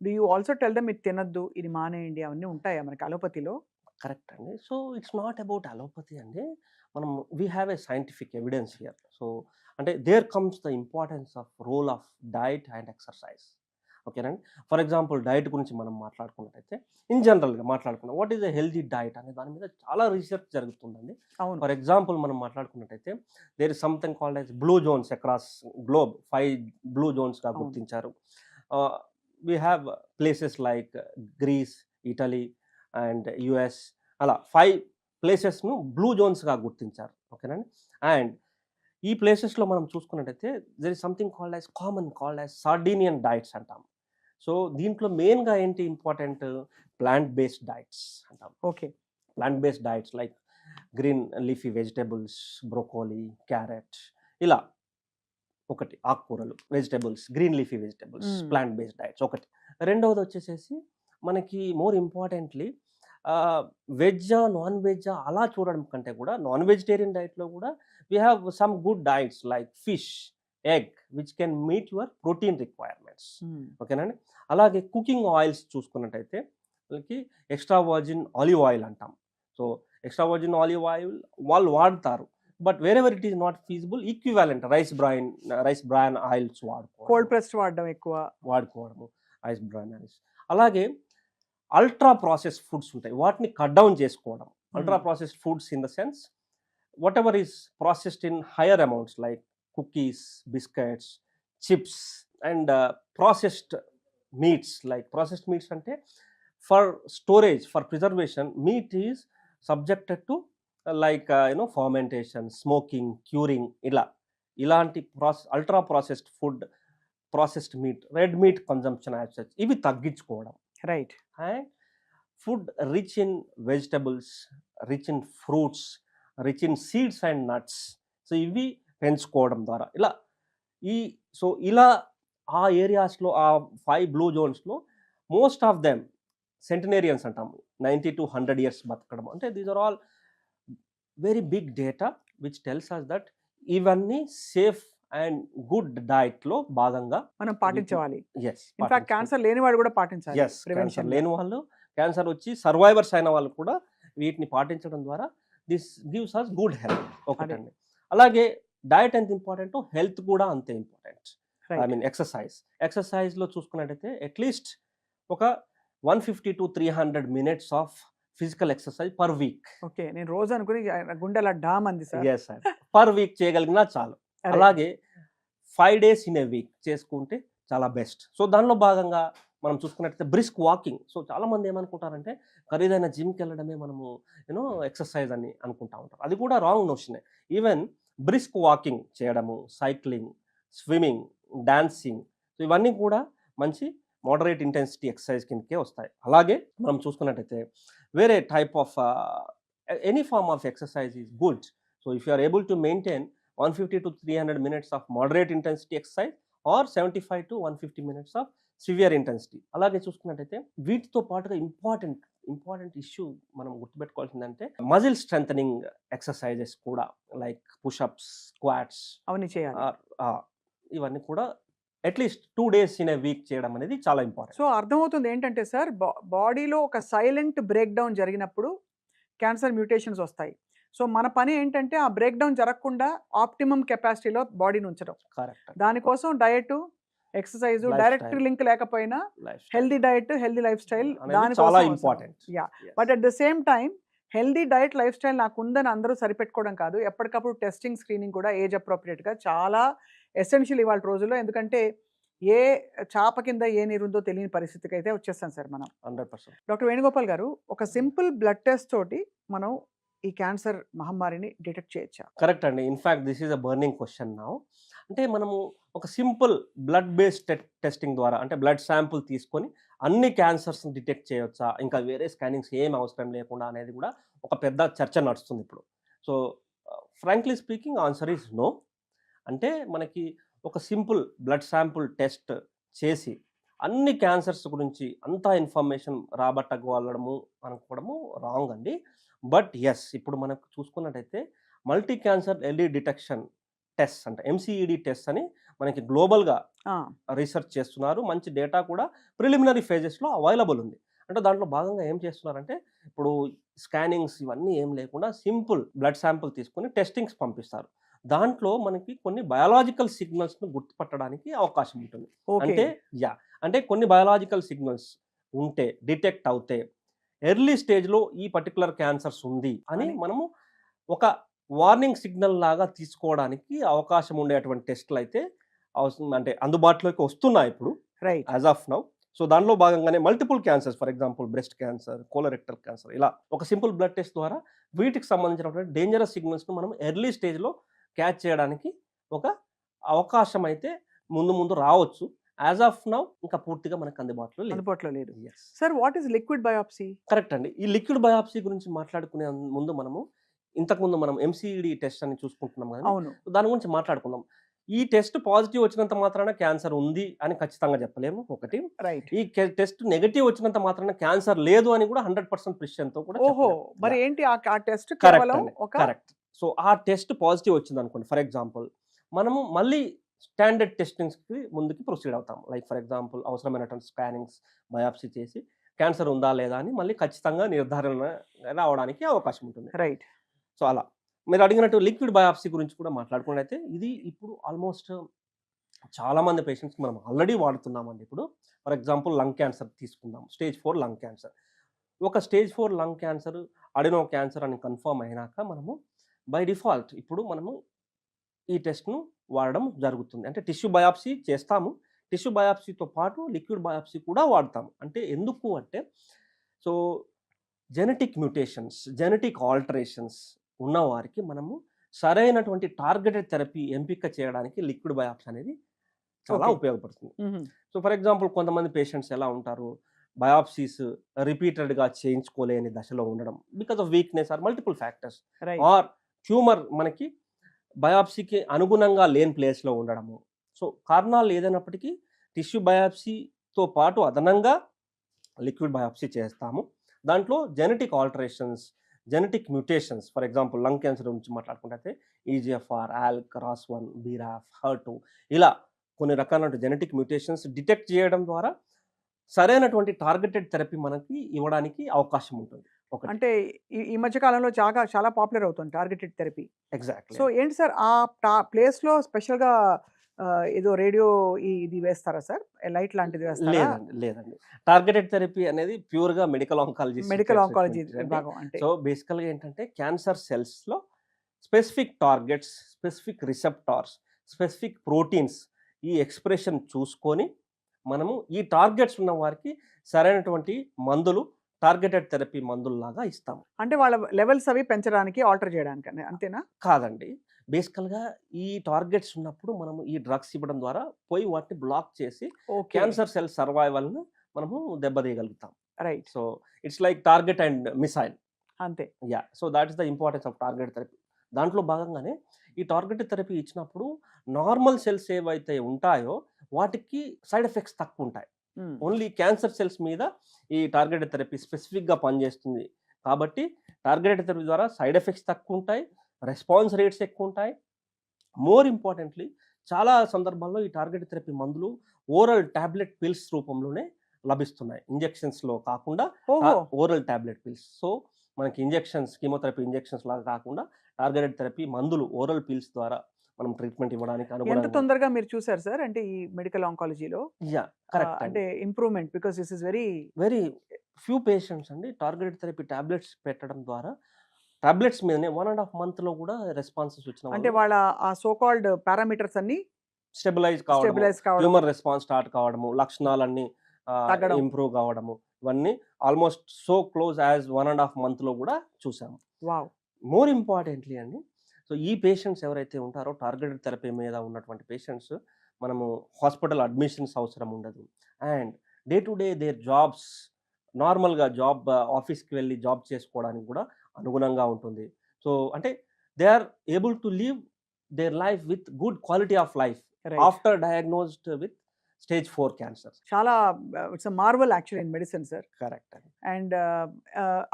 do you also tell them ఇది తినొద్దు, ఇది మానేయండి అవన్నీ ఉంటాయా మనకి అలోపతిలో? కరెక్ట్ అండి. So it's not about allopathy అండి. మనం we have a scientific evidence here. So అంటే there comes the importance of role of diet and exercise. ఓకేనండి. ఫర్ ఎగ్జాంపుల్ డైట్ గురించి మనం మాట్లాడుకున్నట్టయితే ఇన్ జనరల్గా మాట్లాడుకున్నాం what is a healthy diet అనే దాని మీద చాలా రీసెర్చ్ జరుగుతుందండి. అవును. ఫర్ ఎగ్జాంపుల్ మనం మాట్లాడుకున్నట్టయితే there is something called as blue zones across globe. 5 blue జోన్స్గా అవును. గుర్తించారు. We have places like Greece, Italy and US, అలా 5 ప్లేసెస్ను బ్లూ జోన్స్గా గుర్తించారు. ఓకేనండి. అండ్ ఈ ప్లేసెస్లో మనం చూసుకున్నట్టయితే there is something called as Sardinian diets అంటాం. సో దీంట్లో మెయిన్గా ఏంటి ఇంపార్టెంట్, ప్లాంట్ బేస్డ్ డైట్స్ అంటాం. Okay. Plant based diets like green leafy vegetables, broccoli, carrot, ఇలా ఒకటి ఆకుకూరలు, vegetables, green leafy vegetables, plant based diets ఒకటి. రెండవది వచ్చేసేసి మనకి మోర్ ఇంపార్టెంట్లీ వెజ్జా, నాన్ వెజ్జా అలా చూడడం కంటే కూడా నాన్ వెజిటేరియన్ డైట్లో కూడా we have some good diets like fish, egg which can meet your protein requirements. ఓకేనండి. అలాగే కుకింగ్ ఆయిల్స్ చూసుకున్నట్టయితే వాళ్ళకి ఎక్స్ట్రా వర్జిన్ ఆలివ్ ఆయిల్ అంటాం. So extra virgin olive oil వాళ్ళు వాడతారు, but wherever it is not feasible equivalent rice bran oils cold pressed వాడడం ఎక్కువ వాడుకోవడము, rice bran oils. అలాగే అల్ట్రా ప్రాసెస్ ఫుడ్స్ ఉంటాయి, వాటిని కట్ డౌన్ చేసుకోవడం. Ultra processed foods in the sense what ever is processed in higher amounts like cookies, biscuits, chips, and processed meats. Like processed meats ante for storage, for preservation, meat is subjected to fermentation, smoking, curing, ilanti ultra processed food, processed meat, red meat consumption as such ivi tagginchukovam. Right. And food rich in vegetables, rich in fruits, rich in seeds and nuts. So ivi పెంచుకోవడం ద్వారా ఇలా ఆ ఏరియాస్లో ఆ 5 blue జోన్స్లో most of them centenarians అంటాము, 90 to 100 years బతకడం. అంటే these are all very big data which tells us that ఇవన్నీ సేఫ్ అండ్ గుడ్ డైట్లో భాగంగా మనం పాటించాలి. Yes, ఇన్ఫాక్ట్ క్యాన్సర్ లేని వాడు కూడా పాటించాలి. ఎస్, క్యాన్సర్ లేని వాళ్ళు, క్యాన్సర్ వచ్చి సర్వైవర్స్ అయిన వాళ్ళు కూడా వీటిని పాటించడం ద్వారా this gives us good health. ఒకటండి. అలాగే డైట్ ఎంత ఇంపార్టెంట్, హెల్త్ కూడా అంతే ఇంపార్టెంట్. ఐ మీన్ ఎక్సర్సైజ్లో చూసుకున్నట్టయితే అట్లీస్ట్ ఒక 150 to 300 minutes of physical exercise per week. Okay. నేను రోజు అనుకుని గుండెల డామ్ అంది sir. Yes sir, per week చేయగలిగినా చాలు. అలాగే 5 days in a week చేసుకుంటే చాలా బెస్ట్. సో దానిలో భాగంగా మనం చూసుకున్నట్టయితే బ్రిస్క్ వాకింగ్. సో చాలా మంది ఏమనుకుంటారంటే ఖరీదైన జిమ్కి వెళ్ళడమే మనము ఎక్సర్సైజ్ అని అనుకుంటా ఉంటారు. అది కూడా రాంగ్ నోషనే. ఈవెన్ బ్రిస్క్ వాకింగ్ చేయడము, సైక్లింగ్, స్విమ్మింగ్, డాన్సింగ్, సో ఇవన్నీ కూడా మంచి మోడరేట్ ఇంటెన్సిటీ ఎక్సర్సైజ్ కిందకే వస్తాయి. అలాగే మనం చూసుకున్నట్టయితే వేరే type of any form of exercise is good. So if you are able to maintain 150 to 300 minutes of moderate intensity exercise or 75 to 150 minutes of severe intensity. అలాగే చూసుకున్నట్టయితే వీటితో పాటుగా ఇంపార్టెంట్ ఇష్యూ మనం గుర్తుపెట్టుకోవాల్సిందంటే మజిల్ స్ట్రెంథనింగ్ ఎక్సర్సైజెస్ కూడా, like push-ups, squats, అవన్నీ చేయాలి. ఇవన్నీ కూడా at least 2 days in a week చేయడం అనేది చాలా ఇంపార్టెంట్. సో అర్థమవుతుంది ఏంటంటే సార్, బాడీలో ఒక సైలెంట్ బ్రేక్ డౌన్ జరిగినప్పుడు క్యాన్సర్ మ్యూటేషన్స్ వస్తాయి. సో మన పని ఏంటంటే ఆ బ్రేక్ డౌన్ జరగకుండా ఆప్టిమమ్ కెపాసిటీలో బాడీని ఉంచడం. కరెక్ట్. దానికోసం డయట్, ఎక్సర్సైజ్, డైరెక్ట్ లింక్ లేకపోయినా healthy diet, healthy lifestyle చాలా important. But at the same time healthy diet, lifestyle నాకు ఉందని అందరూ సరిపెట్టుకోవడం కాదు, ఎప్పటికప్పుడు టెస్టింగ్, స్క్రీనింగ్ కూడా ఏజ్ అప్రోప్రియేట్గా చాలా ఎసెన్షియల్ ఇవాళ రోజుల్లో. ఎందుకంటే ఏ చాప కింద ఏ నీరుందో తెలియని పరిస్థితికి అయితే వచ్చేస్తాం సార్ మనం. 100%. డాక్టర్ వేణుగోపాల్ గారు, ఒక సింపుల్ బ్లడ్ టెస్ట్ తోటి మనం ఈ క్యాన్సర్ మహమ్మారిని డిటెక్ట్ చేయొచ్చా? కరెక్ట్ అండి. In fact this is a burning question now. అంటే మనము ఒక సింపుల్ బ్లడ్ బేస్డ్ టెస్టింగ్ ద్వారా, అంటే బ్లడ్ శాంపుల్ తీసుకొని అన్ని క్యాన్సర్స్ని డిటెక్ట్ చేయొచ్చా, ఇంకా వేరే స్కానింగ్స్ ఏం అవసరం లేకుండా అనేది కూడా ఒక పెద్ద చర్చ నడుస్తుంది ఇప్పుడు. So frankly speaking answer is no. అంటే మనకి ఒక సింపుల్ బ్లడ్ శాంపుల్ టెస్ట్ చేసి అన్ని క్యాన్సర్స్ గురించి అంతా ఇన్ఫర్మేషన్ రాబట్టగలడము అనుకోవడము రాంగ్ అండి. బట్ ఎస్, ఇప్పుడు మనకు చూసుకున్నట్టయితే multi cancer early detection test అంటే MCED టెస్ట్ అని మనకి గ్లోబల్గా రీసెర్చ్ చేస్తున్నారు. మంచి డేటా కూడా ప్రిలిమినరీ ఫేజెస్లో అవైలబుల్ ఉంది. అంటే దాంట్లో భాగంగా ఏం చేస్తున్నారంటే ఇప్పుడు స్కానింగ్స్ ఇవన్నీ ఏం లేకుండా సింపుల్ బ్లడ్ శాంపుల్ తీసుకొని టెస్టింగ్స్ పంపిస్తారు. దాంట్లో మనకి కొన్ని బయాలజికల్ సిగ్నల్స్ను గుర్తుపట్టడానికి అవకాశం ఉంటుంది. అంటే కొన్ని బయాలజికల్ సిగ్నల్స్ ఉంటే, డిటెక్ట్ అవుతే ఎర్లీ స్టేజ్లో ఈ పర్టికులర్ క్యాన్సర్స్ ఉంది అని మనము ఒక వార్నింగ్ సిగ్నల్ లాగా తీసుకోవడానికి అవకాశం ఉండేటువంటి టెస్ట్లు అయితే అంటే అందుబాటులోకి వస్తున్నాయి ఇప్పుడు యాజ్ ఆఫ్ నౌ. సో దానిలో భాగంగానే multiple cancers, for example breast cancer, colorectal cancer, ఇలా ఒక సింపుల్ బ్లడ్ టెస్ట్ ద్వారా వీటికి సంబంధించినటువంటి డేంజరస్ సిగ్నల్స్ను మనం ఎర్లీ స్టేజ్లో క్యాచ్ చేయడానికి ఒక అవకాశం అయితే ముందు రావచ్చు. యాజ్ ఆఫ్ నౌ ఇంకా పూర్తిగా మనకు అందుబాటులో లేదు. Sir, what is liquid biopsy? Correct అండి. ఈ లిక్విడ్ బయాప్సీ గురించి మాట్లాడుకునే ముందు ఇంతకుముందు మనం MCED టెస్ట్ అని చూసుకుంటున్నాం కదా, దాని గురించి మాట్లాడుకుందాం. ఈ టెస్ట్ పాజిటివ్ వచ్చినంత మాత్రాన క్యాన్సర్ ఉంది అని ఖచ్చితంగా చెప్పలేము. ఒకటి, ఈ టెస్ట్ నెగటివ్ వచ్చినంత మాత్రాన క్యాన్సర్ లేదు అని కూడా 100% ప్రిసిషన్తో కూడా. మరి ఏంటి ఆ టెస్ట్? కరెక్ట్. సో ఆ టెస్ట్ పాజిటివ్ వచ్చింది అనుకోండి, ఫర్ ఎగ్జాంపుల్ మనము మళ్ళీ స్టాండర్డ్ టెస్టింగ్స్కి ముందుకి ప్రొసీడ్ అవుతాం. లైక్ ఫర్ ఎగ్జాంపుల్ అవసరమైనటువంటి స్కానింగ్స్, బయాప్సీ చేసి క్యాన్సర్ ఉందా లేదా అని మళ్ళీ ఖచ్చితంగా నిర్ధారణ రావడానికి అవకాశం ఉంటుంది. రైట్. సో అలా మీరు అడిగినట్టు లిక్విడ్ బయాప్సీ గురించి కూడా మాట్లాడుకున్నట్టయితే ఇది ఇప్పుడు ఆల్మోస్ట్ చాలామంది పేషెంట్స్కి మనం ఆల్రెడీ వాడుతున్నామండి. ఇప్పుడు ఫర్ ఎగ్జాంపుల్ లంగ్ క్యాన్సర్ తీసుకుందాం, స్టేజ్ 4 లంగ్ క్యాన్సర్. ఒక stage 4 lung cancer, Adreno cancer అని కన్ఫర్మ్ అయినాక మనము బై డిఫాల్ట్ ఇప్పుడు మనము ఈ టెస్ట్ను వాడడం జరుగుతుంది. అంటే టిష్యూ బయాప్సీ చేస్తాము, టిష్యూ బయాప్సీతో పాటు లిక్విడ్ బయాప్సీ కూడా వాడతాము. అంటే ఎందుకు అంటే, so genetic mutations, genetic alterations ఉన్నవారికి మనము సరైనటువంటి టార్గెటెడ్ థెరపీ ఎంపిక చేయడానికి లిక్విడ్ బయాప్సీ అనేది చాలా ఉపయోగపడుతుంది. సో ఫర్ ఎగ్జాంపుల్ కొంతమంది పేషెంట్స్ ఎలా ఉంటారు, బయాప్సీస్ రిపీటెడ్గా చేయించుకోలేని దశలో ఉండడం because of weakness or multiple factors, or tumor మనకి బయాప్సీకి అనుగుణంగా లేని ప్లేస్లో ఉండడము. సో కారణాలు ఏదైనప్పటికీ టిష్యూ బయాప్సీతో పాటు అదనంగా లిక్విడ్ బయాప్సీ చేస్తాము. దాంట్లో genetic alterations, genetic mutations, for example lung cancer గురించి మాట్లాడుకుంటే EGFR, ALK, ROS1, BRAF, HER2, ఇలా కొన్ని రకాల జెనెటిక్ మ్యూటేషన్స్ డిటెక్ట్ చేయడం ద్వారా సరైనటువంటి టార్గెటెడ్ థెరపీ మనకి ఇవ్వడానికి అవకాశం ఉంటుంది. అంటే ఈ మధ్య కాలంలో చాలా పాపులర్ అవుతుంది టార్గెటెడ్ థెరపీ. ఎగ్జాక్ట్లీ. సో ఏంటి సార్, ఆ ప్లేస్లో స్పెషల్గా ఏదో రేడియో ఇది వేస్తారా సార్, లైట్ లాంటిది వేస్తారా? లేదండి. టార్గెటెడ్ థెరపీ అనేది ప్యూర్గా మెడికల్ ఆంకాలజీ విభాగం. అంటే సో బేసికల్గా ఏంటంటే క్యాన్సర్ సెల్స్లో specific targets, specific receptors, specific proteins ఈ ఎక్స్ప్రెషన్ చూసుకొని మనము ఈ టార్గెట్స్ ఉన్న వారికి సరైనటువంటి మందులు, టార్గెటెడ్ థెరపీ మందుల్లాగా ఇస్తాము. అంటే వాళ్ళ లెవెల్స్ అవి పెంచడానికి, ఆల్టర్ చేయడానికి, అంతేనా? కాదండి. బేసికల్గా ఈ టార్గెట్స్ ఉన్నప్పుడు మనము ఈ డ్రగ్స్ ఇవ్వడం ద్వారా పోయి వాటిని బ్లాక్ చేసి క్యాన్సర్ సెల్ సర్వైవల్ను మనము దెబ్బతీయగలుగుతాం. Right. So it's like target and missile. అంతే. Yeah, so that is the importance of target therapy. దాంట్లో భాగంగానే ఈ టార్గెటెడ్ థెరపీ ఇచ్చినప్పుడు నార్మల్ సెల్స్ ఏవైతే ఉంటాయో వాటికి సైడ్ ఎఫెక్ట్స్ తక్కువ ఉంటాయి. హ్మ్. ఓన్లీ క్యాన్సర్ సెల్స్ మీద ఈ టార్గెటెడ్ థెరపీ స్పెసిఫిక్గా పనిచేస్తుంది. కాబట్టి టార్గెటెడ్ థెరపీ ద్వారా సైడ్ ఎఫెక్ట్స్ తక్కువ ఉంటాయి, రెస్పాన్స్ రేట్స్ ఎక్కువ ఉంటాయి. మోర్ ఇంపార్టెంట్లీ చాలా సందర్భాల్లో ఈ టార్గెటెడ్ థెరపీ మందులు ఓరల్ టాబ్లెట్ పిల్స్ రూపంలోనే లభిస్తున్నాయి, ఇంజెక్షన్స్లో కాకుండా ఓహో! Oral tablet pills. సో మనకి ఇంజెక్షన్స్, కీమోథెరపీ ఇంజెక్షన్స్ లాగా కాకుండా టార్గెటెడ్ థెరపీ మందులు ఓరల్ పిల్స్ ద్వారా మనం ట్రీట్మెంట్ ఇవ్వడానికి ఎంత అనుగుణంగా. తొందరగా మీరు చూసారు సార్ అంటే ఈ మెడికల్ ఆంకాలజీలో? Yeah, correct. అంటే improvement because this is very very few patients అండి టార్గెటెడ్ థెరపీ టాబ్లెట్స్ పెట్టడం ద్వారా టాబ్లెట్స్ మీదనే 1.5 మంత్లో కూడా రెస్పాన్సెస్ వచ్చిన అంటే వాళ్ళు వాళ్ళ ఆ సో కాల్డ్ పారామీటర్స్ అన్నీ స్టెబిలైజ్ కావడము, స్టెబిలైజ్ కావడం, హ్యూమర్ రెస్పాన్స్ స్టార్ట్ కావడము, లక్షణాలన్నీ తగ్గడం. ఇంప్రూవ్ కావడము, ఇవన్నీ ఆల్మోస్ట్ సో క్లోజ్ యాజ్ 1.5 మంత్లో కూడా చూసాము. వావ్! మోర్ ఇంపార్టెంట్లీ అండి, సో ఈ పేషెంట్స్ ఎవరైతే ఉంటారో టార్గెటెడ్ థెరపీ మీద ఉన్నటువంటి పేషెంట్స్ మనము హాస్పిటల్ అడ్మిషన్స్ అవసరం ఉండదు. And day to day their jobs, నార్మల్గా జాబ్ ఆఫీస్కి వెళ్ళి జాబ్ చేసుకోవడానికి కూడా అనుగుణంగా ఉంటుంది. సో అంటే they are able to live their life with good quality of life right. After diagnosed with stage 4 cancer. చాలా it's a marvel actually in medicine sir. Correct అండి. అండ్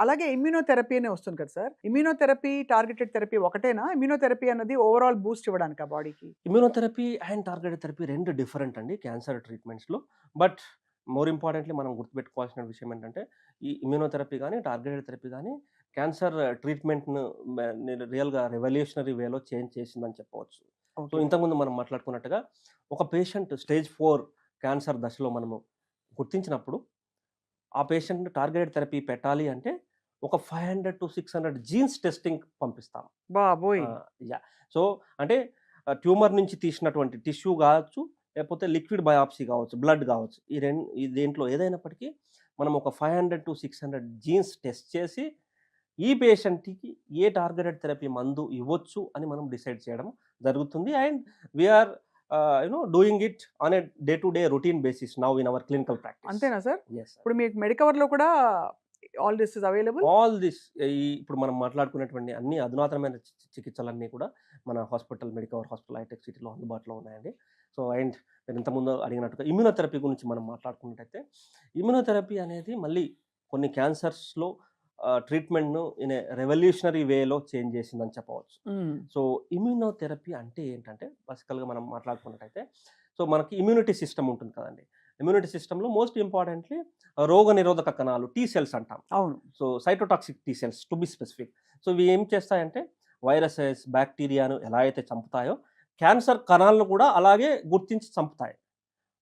అలాగే ఇమ్యూనోథెరపీ అనే వస్తుంది కదా సార్. ఇమ్యూనోథెరపీ, టార్గెటెడ్ థెరపీ ఒకటేనా? Immunotherapy అన్నది overall boost ఇవ్వడానికా బాడీకి? ఇమ్యూనోథెరపీ అండ్ టార్గెటెడ్ థెరపీ రెండు డిఫరెంట్ అండి క్యాన్సర్ ట్రీట్మెంట్స్లో. బట్ మోర్ ఇంపార్టెంట్లీ మనం గుర్తుపెట్టుకోవాల్సిన విషయం ఏంటంటే ఈ ఇమ్యూనోథెరపీ కానీ టార్గెటెడ్ థెరపీ కానీ క్యాన్సర్ ట్రీట్మెంట్ను రియల్గా రెవల్యూషనరీ వేలో చేంజ్ చేసిందని చెప్పవచ్చు. So okay. ఇంతకుముందు మనం మాట్లాడుకున్నట్టుగా ఒక పేషెంట్ స్టేజ్ 4 క్యాన్సర్ దశలో మనము గుర్తించినప్పుడు ఆ పేషెంట్ని టార్గెటెడ్ థెరపీ పెట్టాలి అంటే ఒక 500 to 600 జీన్స్ టెస్టింగ్ పంపిస్తాం. బాబోయ్! యా, సో అంటే ట్యూమర్ నుంచి తీసినటువంటి టిష్యూ కావచ్చు, లేకపోతే లిక్విడ్ బయాప్సీ కావచ్చు, బ్లడ్ కావచ్చు, ఈ దేంట్లో ఏదైనప్పటికీ మనం ఒక 500 to 600 జీన్స్ టెస్ట్ చేసి ఈ పేషెంట్కి ఏ టార్గెటెడ్ థెరపీ మందు ఇవ్వచ్చు అని మనం డిసైడ్ చేయడం జరుగుతుంది. And we are doing it on a day to day routine basis now in our clinical practice. అంతేనా సార్? ఎస్. ఇప్పుడు మీకు మెడికవర్‌లో కూడా all this is available? All this ఇప్పుడు మనం మాట్లాడుకునేటువంటి అన్ని అధునాతనమైన చికిత్సలన్నీ కూడా మన హాస్పిటల్, మెడికవర్ హాస్పిటల్, హైటెక్ సిటీలో అందుబాటులో ఉన్నాయండి. సో అండ్ మీరు ఇంతకుముందు అడిగినట్టుగా ఇమ్యూనోథెరపీ గురించి మనం మాట్లాడుకున్నట్టయితే ఇమ్యూనోథెరపీ అనేది మళ్ళీ కొన్ని క్యాన్సర్స్లో ట్రీట్మెంట్ను ఇన్ ఏ రెవల్యూషనరీ వేలో చేంజ్ చేసిందని చెప్పవచ్చు. సో ఇమ్యూనోథెరపీ అంటే ఏంటంటే బేసికల్గా మనం మాట్లాడుకున్నట్టయితే సో మనకి ఇమ్యూనిటీ సిస్టమ్ ఉంటుంది కదండి. ఇమ్యూనిటీ సిస్టంలో మోస్ట్ ఇంపార్టెంట్లీ రోగ నిరోధక కణాలు, టీ సెల్స్ అంటాం. అవును. So cytotoxic T cells to be specific. So ఇవి ఏం చేస్తాయంటే వైరసెస్, బ్యాక్టీరియాను ఎలా అయితే చంపుతాయో క్యాన్సర్ కణాలను కూడా అలాగే గుర్తించి చంపుతాయి.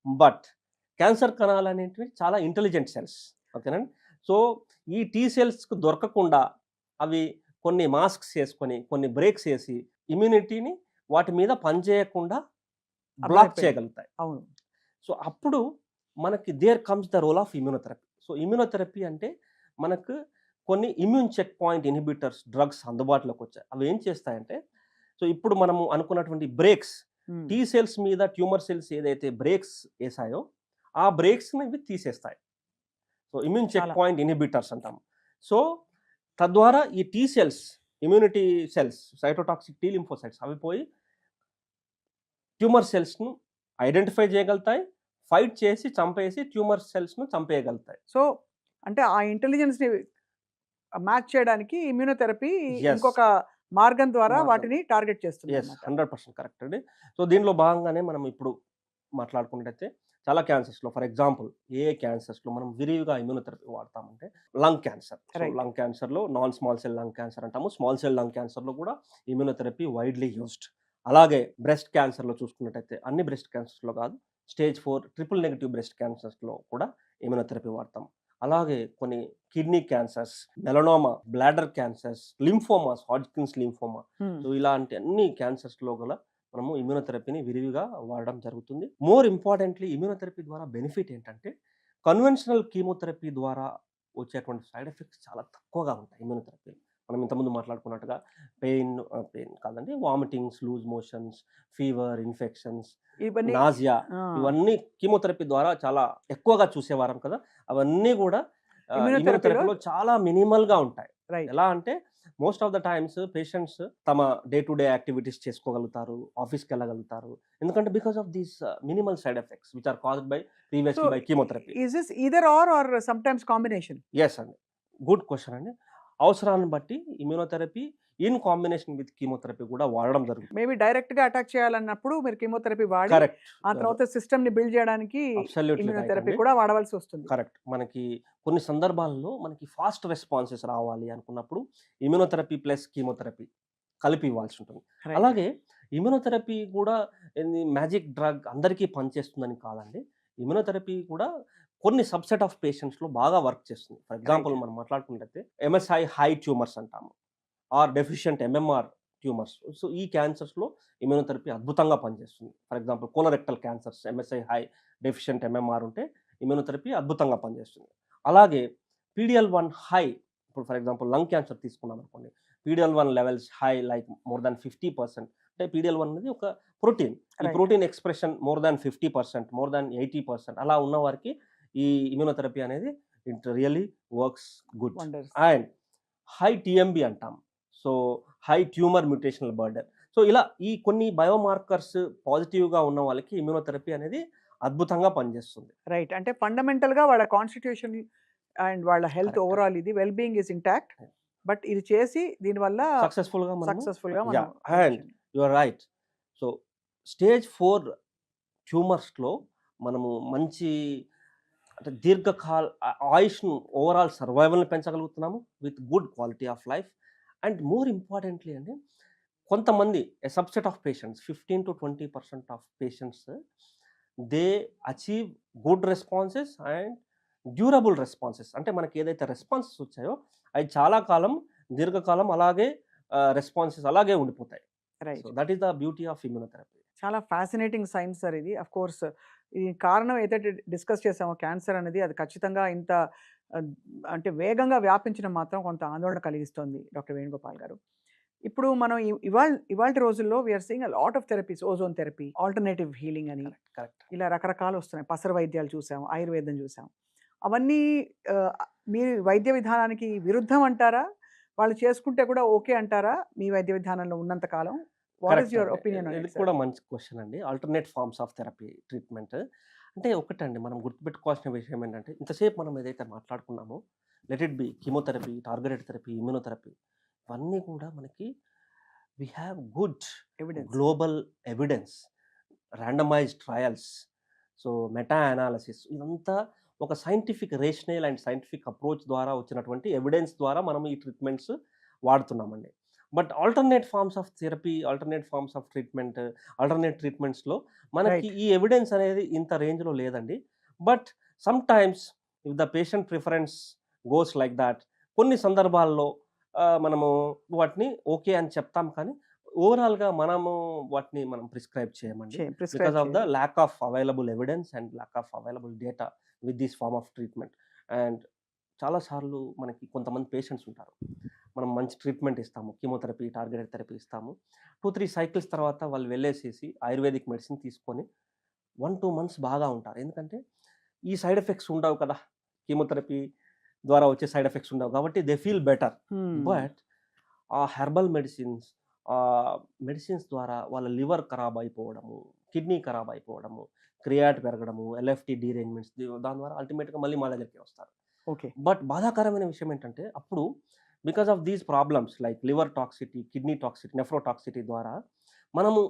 బట్ క్యాన్సర్ కణాలు అనేటివి చాలా ఇంటెలిజెంట్ సెల్స్, ఓకేనండి. సో ఈ టీ సెల్స్కు దొరకకుండా అవి కొన్ని మాస్క్స్ వేసుకొని, కొన్ని బ్రేక్స్ వేసి ఇమ్యూనిటీని వాటి మీద పనిచేయకుండా బ్లాక్ అర్థమైపోయింది. చేయగలుగుతాయి. అవును. సో అప్పుడు మనకి there comes the role of immunotherapy. So immunotherapy అంటే మనకు కొన్ని immune checkpoint inhibitors drugs అందుబాటులోకి వచ్చాయి. అవి ఏం చేస్తాయంటే సో ఇప్పుడు మనము అనుకున్నటువంటి బ్రేక్స్, హ్మ్. టీ సెల్స్ మీద ట్యూమర్ సెల్స్ ఏదైతే బ్రేక్స్ వేసాయో ఆ బ్రేక్స్ని ఇవి తీసేస్తాయి. సో ఇమ్యూన్ చెక్ చాలా. పాయింట్ ఇన్హిబిటర్స్ అంటాం. సో తద్వారా ఈ T cells, immunity cells, cytotoxic T lymphocytes అవి పోయి ట్యూమర్ సెల్స్ను ఐడెంటిఫై చేయగలుగుతాయి, ఫైట్ చేసి చంపేసి ట్యూమర్ సెల్స్ను చంపేయగలుగుతాయి. సో అంటే ఆ ఇంటెలిజెన్స్‌ని మ్యాచ్ చేయడానికి ఇమ్యూనోథెరపీ Yes. ఇంకొక మార్గం ద్వారా మార్గం. వాటిని టార్గెట్ ఎస్, చేస్తుందన్నమాట. 100% కరెక్ట్ అండి. సో దీనిలో భాగంగానే మనం ఇప్పుడు మాట్లాడుకున్నట్టయితే చాలా క్యాన్సర్స్లో, ఫర్ ఎగ్జాంపుల్ ఏ క్యాన్సర్స్లో మనం విరివిగా ఇమ్యూనోథెరపీ వాడతామంటే lung cancer. So Right. Lung క్యాన్సర్లో non small cell lung cancer అంటాము. స్మాల్ సెల్ లంగ్ క్యాన్సర్లో కూడా ఇమ్యూనోథెరపీ వైడ్లీ యూస్డ్. అలాగే బ్రెస్ట్ క్యాన్సర్లో చూసుకున్నట్టయితే అన్ని బ్రెస్ట్ క్యాన్సర్స్లో కాదు, స్టేజ్ 4 ట్రిపుల్ నెగిటివ్ బ్రెస్ట్ క్యాన్సర్స్లో కూడా ఇమ్యూనోథెరపీ వాడతాం. అలాగే కొన్ని kidney cancers, melanoma, bladder cancers, lymphomas, Hodgkin's lymphoma, hmm. So ఇలాంటి అన్ని క్యాన్సర్స్లో గల మనము ఇమ్యూనోథెరపీని విరివిగా వాడడం జరుగుతుంది. మోర్ ఇంపార్టెంట్లీ ఇమ్యూనోథెరపీ ద్వారా బెనిఫిట్ ఏంటంటే కన్వెన్షనల్ కీమోథెరపీ ద్వారా వచ్చేటువంటి సైడ్ ఎఫెక్ట్స్ చాలా తక్కువగా ఉంటాయి ఇమ్యూనోథెరపీ. మనం ఇంతకుముందు మాట్లాడుకున్నట్టుగా పెయిన్ కాదండి, vomitings, loose motions, fever, infections, ఇవన్నీ నాజియా, ఆ, ఇవన్నీ కీమోథెరపీ ద్వారా చాలా ఎక్కువగా చూసేవారం కదా. అవన్నీ కూడా ఇమ్యూనోథెరపీలో చాలా మినిమల్గా ఉంటాయి. రైట్. ఎలా అంటే most of the times patients తమ డే టు డే యాక్టివిటీస్ చేసుకోగలుగుతారు, ఆఫీస్కి వెళ్ళగలుగుతారు. ఎందుకంటే because of these minimal side effects which are caused by previously by chemotherapy. Is this either or sometimes combination? Yes అండి. గుడ్ క్వెషన్ అండి. అవసరాన్ని బట్టి immunotherapy in combination with chemotherapy కూడా వాడడం జరుగుతుంది. మేబీ డైరెక్ట్‌గా అటాక్ చేయాలన్నప్పుడు మీరు కీమోథెరపీ వాడి కరెక్ట్. ఆ తర్వాత సిస్టమ్‌ని బిల్డ్ చేయడానికి అబ్సల్యూట్లీ రైట్ ఇమ్యూనోథెరపీ అండి. కూడా వాడవలసి వస్తుంది. కరెక్ట్. మనకి కొన్ని సందర్భాల్లో మనకి ఫాస్ట్ రెస్పాన్సెస్ రావాలి అనుకున్నప్పుడు ఇమ్యూనోథెరపీ ప్లస్ కీమోథెరపీ కలిపి ఇవ్వాల్సి ఉంటుంది. రైట్. అలాగే ఇమ్యూనోథెరపీ కూడా మ్యాజిక్ డ్రగ్ అందరికీ పనిచేస్తుందని కాదండి. ఇమ్యూనోథెరపీ కూడా కొన్ని సబ్సెట్ ఆఫ్ పేషెంట్స్‌లో బాగా వర్క్ చేస్తుంది. ఫర్ ఎగ్జాంపుల్ మనం మాట్లాడుకున్నట్లయితే ఎంఎస్ఐ హై ట్యూమర్స్ అంటాము. Or deficient MMR tumours. So ఈ క్యాన్సర్స్‌లో ఇమ్యూనోథెరపీ అద్భుతంగా పనిచేస్తుంది. For example colorectal cancers MSI high deficient MMR ఉంటే ఇమ్యూనోథెరపీ అద్భుతంగా పనిచేస్తుంది. అలాగే పీడీఎల్1 హై, ఇప్పుడు ఫర్ ఎగ్జాంపుల్ లంగ్ క్యాన్సర్ తీసుకున్నాం అనుకోండి, PDL one levels high like more than 50%. అంటే పీడీఎల్1 అనేది ఒక ప్రోటీన్. ఈ right. Protein expression more than 50%, more than 80% అలా ఉన్న వారికి ఈ ఇమ్యూనోథెరపీ అనేది it really works good. Wonders. And high TMB అంటాం. So high tumour mutational burden. So ఇలా ఈ కొన్ని బయోమార్కర్స్ పాజిటివ్‌గా ఉన్న వాళ్ళకి ఇమ్యూనోథెరపీ అనేది అద్భుతంగా పనిచేస్తుంది. రైట్. అంటే ఫండమెంటల్‌గా వాళ్ళ కాన్స్టిట్యూషన్ అండ్ వాళ్ళ హెల్త్ కరెక్ట్. ఓవరాల్ ఇది well being is intact. But ఇది చేసి దీనివల్ల సక్సెస్‌ఫుల్‌గా సక్సెస్‌ఫుల్‌గా యా. మనం and you are right. So stage 4 ట్యూమర్స్‌లో మనము మంచి అంటే ఆయుష్‌ను ఓవరాల్ సర్వైవల్‌ని పెంచగలుగుతున్నాము with good quality of life. And more importantly అండి, కొంతమంది subset of patients 15-20% of patients they achieve good responses and durable responses. అంటే మనకి ఏదైతే రెస్పాన్సెస్ వచ్చాయో అవి చాలా కాలం దీర్ఘకాలం అలాగే రెస్పాన్సెస్ అలాగే ఉండిపోతాయి. Right. So that is the beauty of immunotherapy. చాలా ఫ్యాసినేటింగ్ సైన్స్ సార్ ఇది. ఆఫ్ కోర్స్ ఈ కారణం ఏదైతే డిస్కస్ చేసామో క్యాన్సర్ అనేది అది ఖచ్చితంగా ఇంత ఆహ్, అంటే వేగంగా వ్యాపించడం మాత్రం కొంత ఆందోళన కలిగిస్తోంది డాక్టర్ వేణుగోపాల్ గారు. ఇప్పుడు మనం ఇవాల్టి రోజుల్లో we are seeing a lot of therapies, ozone therapy, alternative healing అని కరెక్ట్. ఇలా రకరకాలు వస్తున్నాయి. పసర వైద్యాలు చూసాం, ఆయుర్వేదం చూసాం. అవన్నీ మీ వైద్య విధానానికి విరుద్ధం అంటారా? వాళ్ళు చేసుకుంటే కూడా ఓకే అంటారా? మీ వైద్య విధానంలో ఉన్నంత కాలం? వాట్ ఈస్ కరెక్ట్ యువర్ అండి. ఒపీనియన్ ఆన్ ఇది ఇట్ కూడా సార్? మంచి క్వెషన్ అండి. Alternate forms of therapy treatment. అంటే ఒకటండి మనం గుర్తుపెట్టుకోవాల్సిన విషయం ఏంటంటే ఇంతసేపు మనం ఏదైతే మాట్లాడుకున్నామో let it be chemotherapy, targeted therapy, immunotherapy ఇవన్నీ కూడా మనకి we have good evidence. Global evidence, randomised trials, so meta analysis ఇదంతా ఒక scientific rational and scientific approach ద్వారా వచ్చినటువంటి ఎవిడెన్స్ ద్వారా మనం ఈ treatments వాడుతున్నామండి. But alternate forms of therapy, alternate forms of treatment, alternate ట్రీట్మెంట్స్‌లో మనకి రైట్. ఈ ఎవిడెన్స్ అనేది ఇంత రేంజ్‌లో లేదండి. But sometimes if the patient preference goes like that కొన్ని సందర్భాల్లో మనము వాటిని ఓకే అని చెప్తాం. కానీ ఓవరాల్‌గా మనము వాటిని మనం ప్రిస్క్రైబ్ చేయమండి. బికాస్ ప్రిస్క్రైబ్ ఆఫ్ ద చేయాలి. Lack of available evidence and lack of available data with this form of treatment. And చాలా సార్లు మనకి కొంతమంది పేషెంట్స్ ఉంటారు. మనం మంచి ట్రీట్మెంట్ ఇస్తాము. కీమోథెరపీ, టార్గెటెడ్ థెరపీ ఇస్తాము. 2-3 సైకిల్స్ తర్వాత వాళ్ళు వెళ్ళేసేసి ఆయుర్వేదిక్ మెడిసిన్ తీసుకొని 1-2 మంత్స్ బాగా ఉంటారు. ఎందుకంటే ఈ సైడ్ ఎఫెక్ట్స్ ఉండవు కదా! కీమోథెరపీ ద్వారా వచ్చే సైడ్ ఎఫెక్ట్స్ ఉండవు. కాబట్టి దే ఫీల్ బెటర్. బట్ ఆ హెర్బల్ మెడిసిన్స్, మెడిసిన్స్ ద్వారా వాళ్ళ లివర్ ఖరాబ్ అయిపోవడము, కిడ్నీ ఖరాబ్ అయిపోవడము, క్రియాట్ పెరగడము, ఎల్ఎఫ్‌టి డీరేంజ్‌మెంట్స్ దాని ద్వారా అల్టిమేట్‌గా మళ్ళీ మా దగ్గరికే వస్తారు. ఓకే. బట్ బాధాకరమైన విషయం ఏంటంటే అప్పుడు because of these problems like liver toxicity, kidney toxicity, nephrotoxicity ద్వారా మనము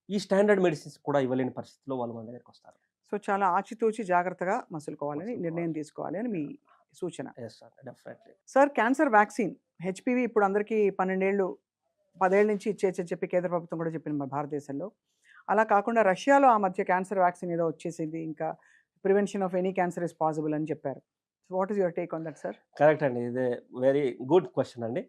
ఈ స్టాండర్డ్ మెడిసిన్స్ కూడా ఇవ్వలేని పరిస్థితిలో వాళ్ళు మన దగ్గరికి వస్తారు. సో చాలా ఆచితూచి జాగ్రత్తగా మసులుకోవాలని మసులుకోవాలి. నిర్ణయం తీసుకోవాలి అని మీ సూచన. Yes sir, definitely. Sir cancer vaccine HPV ఇప్పుడు అందరికీ 12 ఏళ్ళు 10 ఏళ్ల నుంచి ఇచ్చేయచ్చని చెప్పి కేంద్ర ప్రభుత్వం కూడా చెప్పింది మన భారతదేశంలో. అలా కాకుండా రష్యాలో ఆ మధ్య క్యాన్సర్ వ్యాక్సిన్ ఏదో వచ్చేసింది. ఇంకా prevention of any cancer is possible అని చెప్పారు. So what is your take on that sir? Correct అండి. ఇదే వెరీ గుడ్ క్వెషన్ అండి.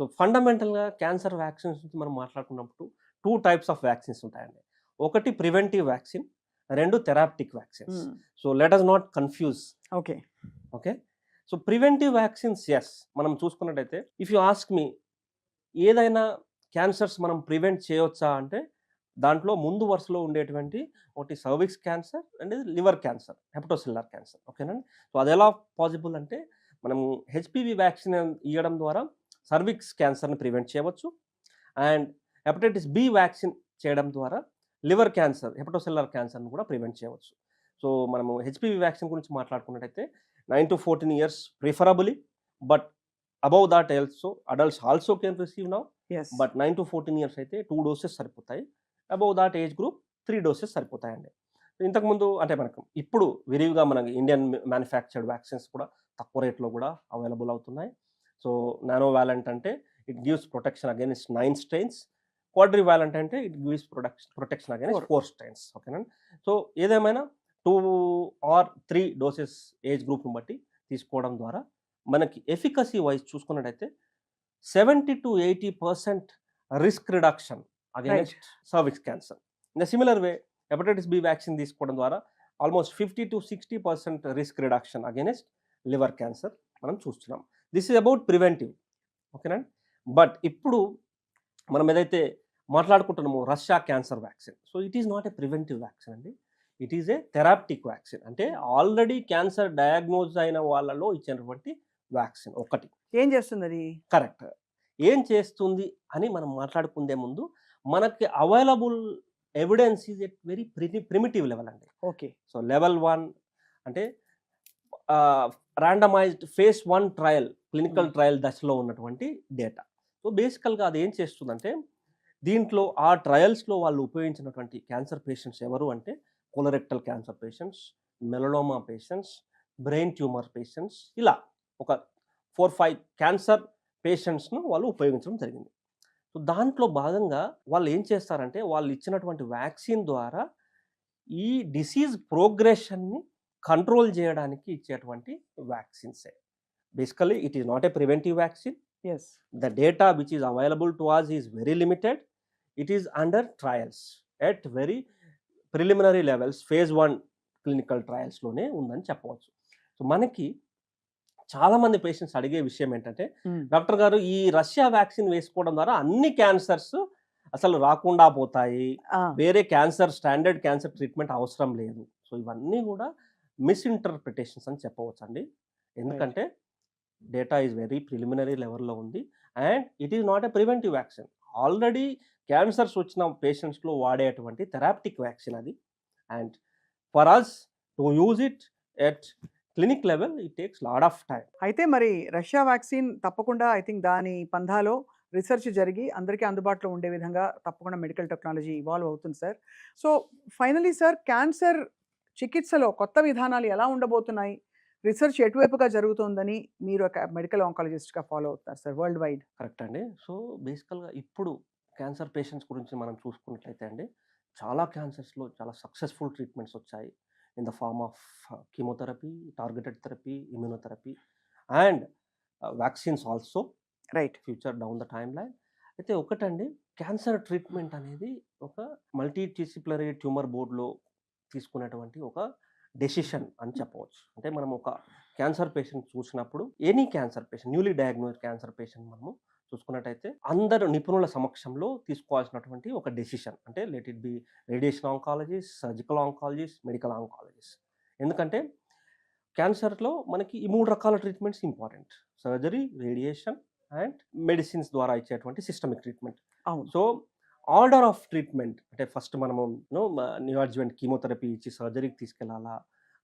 సో ఫండమెంటల్‌గా క్యాన్సర్ వ్యాక్సిన్స్ గురించి మనం మాట్లాడుకున్నప్పుడు 2 టైప్స్ ఆఫ్ వ్యాక్సిన్స్ ఉంటాయండి. ఒకటి preventive vaccine, 2 therapeutic vaccines. So let us not confuse. Okay. Okay. So preventive vaccines yes. మనం చూసుకున్నట్టయితే ఇఫ్ యూ ఆస్క్ మీ ఏదైనా క్యాన్సర్స్ మనం ప్రివెంట్ చేయొచ్చా అంటే దాంట్లో ముందు వరుసలో ఉండేటువంటి ఒకటి cervix cancer and liver cancer, hepatocellular cancer. ఓకేనండి. సో అది ఎలా పాసిబుల్ అంటే మనము హెచ్పివి వ్యాక్సిన్ ఇవ్వడం ద్వారా సర్విక్స్ క్యాన్సర్ని ప్రివెంట్ చేయవచ్చు. అండ్ హెపటైటిస్ బి వ్యాక్సిన్ చేయడం ద్వారా లివర్ క్యాన్సర్, హెపటోసెల్యులర్ క్యాన్సర్ని కూడా ప్రివెంట్ చేయవచ్చు. సో మనము హెచ్పివి వ్యాక్సిన్ గురించి మాట్లాడుకున్నట్టయితే 9 to 14 years preferably, but above that also adults also can receive now. Yes but 9 to 14 years అయితే 2 doses సరిపోతాయి. Above that age group 3 doses సరిపోతాయండి. ఇంతకుముందు అంటే మనకు ఇప్పుడు విరివిగా మనకి ఇండియన్ మ్యానుఫ్యాక్చర్డ్ వ్యాక్సిన్స్ కూడా తక్కువ రేట్లో కూడా అవైలబుల్ అవుతున్నాయి. సో నానో వ్యాలెంట్ అంటే it gives protection against 9 strains. Quadrivalent అంటే it gives protection against 4 strains. ఓకేనండి. సో ఏదేమైనా 2 or 3 doses ఏజ్ గ్రూప్ని బట్టి తీసుకోవడం ద్వారా మనకి ఎఫికసీ వైజ్ చూసుకున్నట్టయితే 70 to 80% risk reduction against cervix cancer. In the similar way hepatitis B vaccine తీసుకోవడం ద్వారా almost 50 to 60% risk reduction against liver cancer మనం చూస్తున్నాం. This is about preventive. ఓకేనండి. బట్ ఇప్పుడు మనం ఏదైతే మాట్లాడుకుంటున్నామో Russia cancer vaccine, so it is not a preventive vaccine అండి. It is a therapeutic vaccine. అంటే ఆల్రెడీ క్యాన్సర్ డయాగ్నోజ్ అయిన వాళ్ళలో ఇచ్చినటువంటి వ్యాక్సిన్ ఒకటి. ఏం చేస్తుంది అది? కరెక్ట్. ఏం చేస్తుంది అని మనం మాట్లాడుకుందే ముందు మనకి available evidence is at very primitive level అండి. ఓకే. సో లెవెల్ 1 అంటే randomised phase 1 trial, clinical trial దశలో ఉన్నటువంటి డేటా. సో బేసికల్గా అది ఏం చేస్తుందంటే దీంట్లో ఆ ట్రయల్స్లో వాళ్ళు ఉపయోగించినటువంటి క్యాన్సర్ పేషెంట్స్ ఎవరు అంటే colorectal cancer patients, melanoma patients, brain tumour patients, ఇలా ఒక 4-5 క్యాన్సర్ పేషెంట్స్ను వాళ్ళు ఉపయోగించడం జరిగింది. సో దాంట్లో భాగంగా వాళ్ళు ఏం చేస్తారంటే వాళ్ళు ఇచ్చినటువంటి వ్యాక్సిన్ ద్వారా ఈ డిసీజ్ ప్రోగ్రెషన్ని కంట్రోల్ చేయడానికి ఇచ్చేటువంటి వ్యాక్సిన్సే. Basically it is not a preventive vaccine. Yes. The data which is available to us is very limited. It is under trials at very preliminary levels, phase 1 clinical trials లోనే ఉందని చెప్పవచ్చు. So మనకి చాలామంది patients అడిగే విషయం ఏంటంటే doctor గారు ఈ రష్యా వ్యాక్సిన్ వేసుకోవడం ద్వారా అన్ని క్యాన్సర్స్ అసలు రాకుండా పోతాయి, వేరే క్యాన్సర్ స్టాండర్డ్ క్యాన్సర్ ట్రీట్మెంట్ అవసరం లేదు. సో ఇవన్నీ కూడా మిస్ఇంటర్ప్రిటేషన్స్ అని చెప్పవచ్చు అండి. ఎందుకంటే డేటా ఈజ్ వెరీ ప్రిలిమినరీ లెవెల్లో ఉంది and it is not a preventive vaccine. Already cancers వచ్చిన పేషెంట్స్లో వాడేటువంటి థెరాప్టిక్ వ్యాక్సిన్ అది. And for us to use it at clinic level it takes lot of time. అయితే మరి రష్యా వ్యాక్సిన్ తప్పకుండా I think దాని పంధాలో రీసెర్చ్ జరిగి అందరికీ అందుబాటులో ఉండే విధంగా తప్పకుండా మెడికల్ టెక్నాలజీ ఇవాల్వ్ అవుతుంది sir. So finally sir, cancer చికిత్సలో కొత్త విధానాలు ఎలా ఉండబోతున్నాయి, రీసెర్చ్ ఎటువైపుగా జరుగుతుందని మీరు ఒక మెడికల్ ఆంకాలజిస్ట్గా ఫాలో అవుతున్నారు సార్ వరల్డ్ వైడ్? కరెక్ట్ అండి. సో బేసికల్గా ఇప్పుడు క్యాన్సర్ పేషెంట్స్ గురించి మనం చూసుకున్నట్లయితే అండి చాలా క్యాన్సర్స్లో చాలా సక్సెస్ఫుల్ ట్రీట్మెంట్స్ వచ్చాయి in the form of chemotherapy, targeted therapy, immunotherapy and vaccines also right. Future down the timeline. అయితే ఒకటండి, క్యాన్సర్ ట్రీట్మెంట్ అనేది ఒక మల్టీ డిసిప్లినరీ ట్యూమర్ బోర్డులో తీసుకునేటువంటి ఒక డెసిషన్ అని చెప్పవచ్చు. అంటే మనం ఒక క్యాన్సర్ పేషెంట్ చూసినప్పుడు any cancer patient, newly diagnosed cancer patient మనము చూసుకున్నట్టయితే అందరు నిపుణుల సమక్షంలో తీసుకోవాల్సినటువంటి ఒక డెసిషన్. అంటే let it B radiation oncologist, surgical oncologist, medical oncologist. ఎందుకంటే క్యాన్సర్లో మనకి ఈ 3 రకాల treatments important: surgery, radiation and medicines ద్వారా ఇచ్చేటువంటి సిస్టమిక్ ట్రీట్మెంట్. అవును. సో ఆర్డర్ ఆఫ్ ట్రీట్మెంట్ అంటే ఫస్ట్ మనము నియోడ్జువెంట్ కీమోథెరపీ ఇచ్చి సర్జరీకి తీసుకెళ్ళాలా,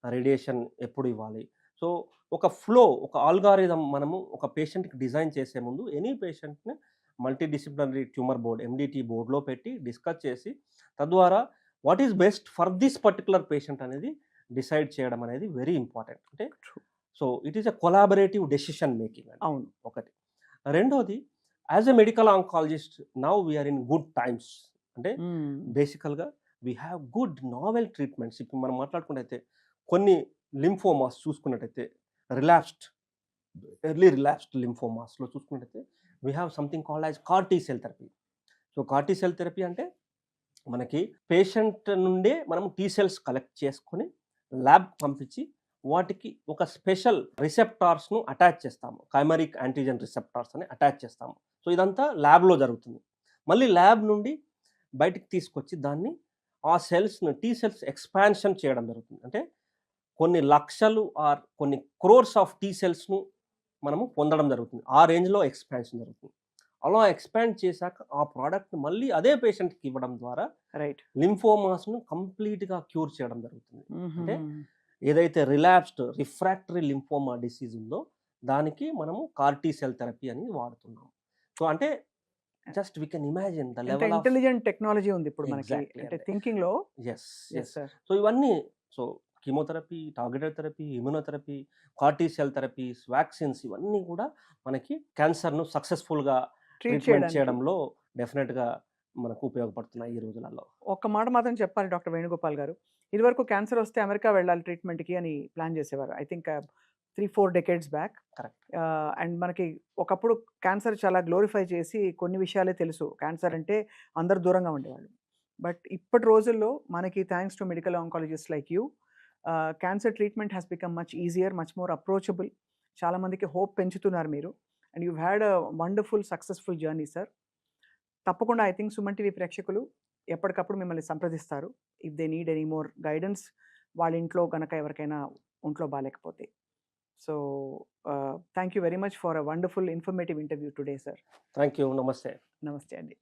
రేడియేషన్ ఎప్పుడు ఇవ్వాలి. సో ఒక ఫ్లో, ఒక ఆల్గారిథం మనము ఒక పేషెంట్కి డిజైన్ చేసే ముందు ఎనీ పేషెంట్ని multidisciplinary tumor board, MDT బోర్డులో పెట్టి డిస్కస్ చేసి తద్వారా what is best for this particular patient అనేది డిసైడ్ చేయడం అనేది వెరీ ఇంపార్టెంట్. అంటే so it is a collaborative decision making. అవును. ఒకటి. రెండోది, as a medical oncologist now we are in good times. అంటే బేసికల్గా we have good novel treatments. ఇప్పుడు మనం మాట్లాడుకున్నట్టయితే కొన్ని లింఫోమాస్ చూసుకున్నట్టయితే ఎర్లీ రిలాప్స్డ్ లింఫోమాస్లో చూసుకున్నట్టయితే we have something called as CAR T-cell therapy. So CAR T-cell therapy అంటే మనకి పేషెంట్ నుండే మనం T-cells కలెక్ట్ చేసుకొని ల్యాబ్ పంపించి వాటికి ఒక స్పెషల్ రిసెప్టార్స్ను అటాచ్ చేస్తాము, కైమరిక్ యాంటీజెన్ రిసెప్టార్స్ అని అటాచ్ చేస్తాము. సో ఇదంతా ల్యాబ్లో జరుగుతుంది. మళ్ళీ ల్యాబ్ నుండి బయటికి తీసుకొచ్చి దాన్ని ఆ సెల్స్ను T-cells ఎక్స్పాన్షన్ చేయడం జరుగుతుంది. అంటే కొన్ని లక్షలు ఆర్ కొన్ని క్రోర్స్ ఆఫ్ T-cellsను మనము పొందడం జరుగుతుంది. ఆ రేంజ్‌లో ఎక్స్‌పాన్షన్ జరుగుతుంది. అలా ఎక్స్‌పాండ్ చేశాక ఆ ప్రోడక్ట్‌ని మళ్ళీ అదే పేషెంట్‌కి ఇవ్వడం ద్వారా రైట్. లింఫోమాస్‌ను కంప్లీట్‌గా క్యూర్ చేయడం జరుగుతుంది. అంటే హుహుహు. ఏదైతే రిలాప్స్డ్ రిఫ్రాక్టరీ లింఫోమా డిసీజ్ ఉందో దానికి మనము కార్ టీ సెల్ థెరపీ అని వాడుతున్నాం. సో, అంటే just we can imagine the ఎంత లెవెల్ ఆఫ్ ఇంటెలిజెంట్ టెక్నాలజీ ఉంది ఇప్పుడు మనకి. ఎగ్జాక్ట్‌లీ అంటే అండి. థింకింగ్‌లో. Yes. Yes yes. Sir. So, ఇవన్నీ so, chemotherapy, targeted therapy, immunotherapy, CAR T cell therapies, vaccines ఇవన్నీ కూడా మనకి క్యాన్సర్‌ను సక్సెస్‌ఫుల్‌గా ట్రీట్ ట్రీట్మెంట్ చేయడానికి. చేయడంలో డెఫినిట్‌గా మనకు ఉపయోగపడుతున్నాయి ఈ రోజులలో. ఒక్క మాట మాత్రం చెప్పాలి డాక్టర్ వేణుగోపాల్ గారు. ఇదివరకు క్యాన్సర్ వస్తే అమెరికా వెళ్ళాలి ట్రీట్మెంట్‌కి అని ప్లాన్ చేసేవారు. I think 3, 4 decades back. Correct. And మనకి ఒకప్పుడు క్యాన్సర్ చాలా గ్లోరిఫై చేసి కొన్ని విషయాలే తెలుసు. క్యాన్సర్ అంటే అందరూ దూరంగా ఉండేవాళ్ళు. బట్ ఇప్పటి రోజుల్లో మనకి thanks to medical oncologist like you cancer treatment has become much easier, much more approachable. చాలా మందికి హోప్ పెంచుతున్నారు మీరు. And you had a wonderful successful journey sir. తప్పకుండా ఐ థింక్ సుమన్ టీవీ ప్రేక్షకులు ఎప్పటికప్పుడు మిమ్మల్ని సంప్రదిస్తారు. If they need any more guidance, వాళ్ళ ఇంట్లో గనక ఎవరికైనా ఒంట్లో బాలేకపోతే. So, thank you very much for a wonderful informative interview today sir. Thank you. నమస్తే. నమస్తే అండి.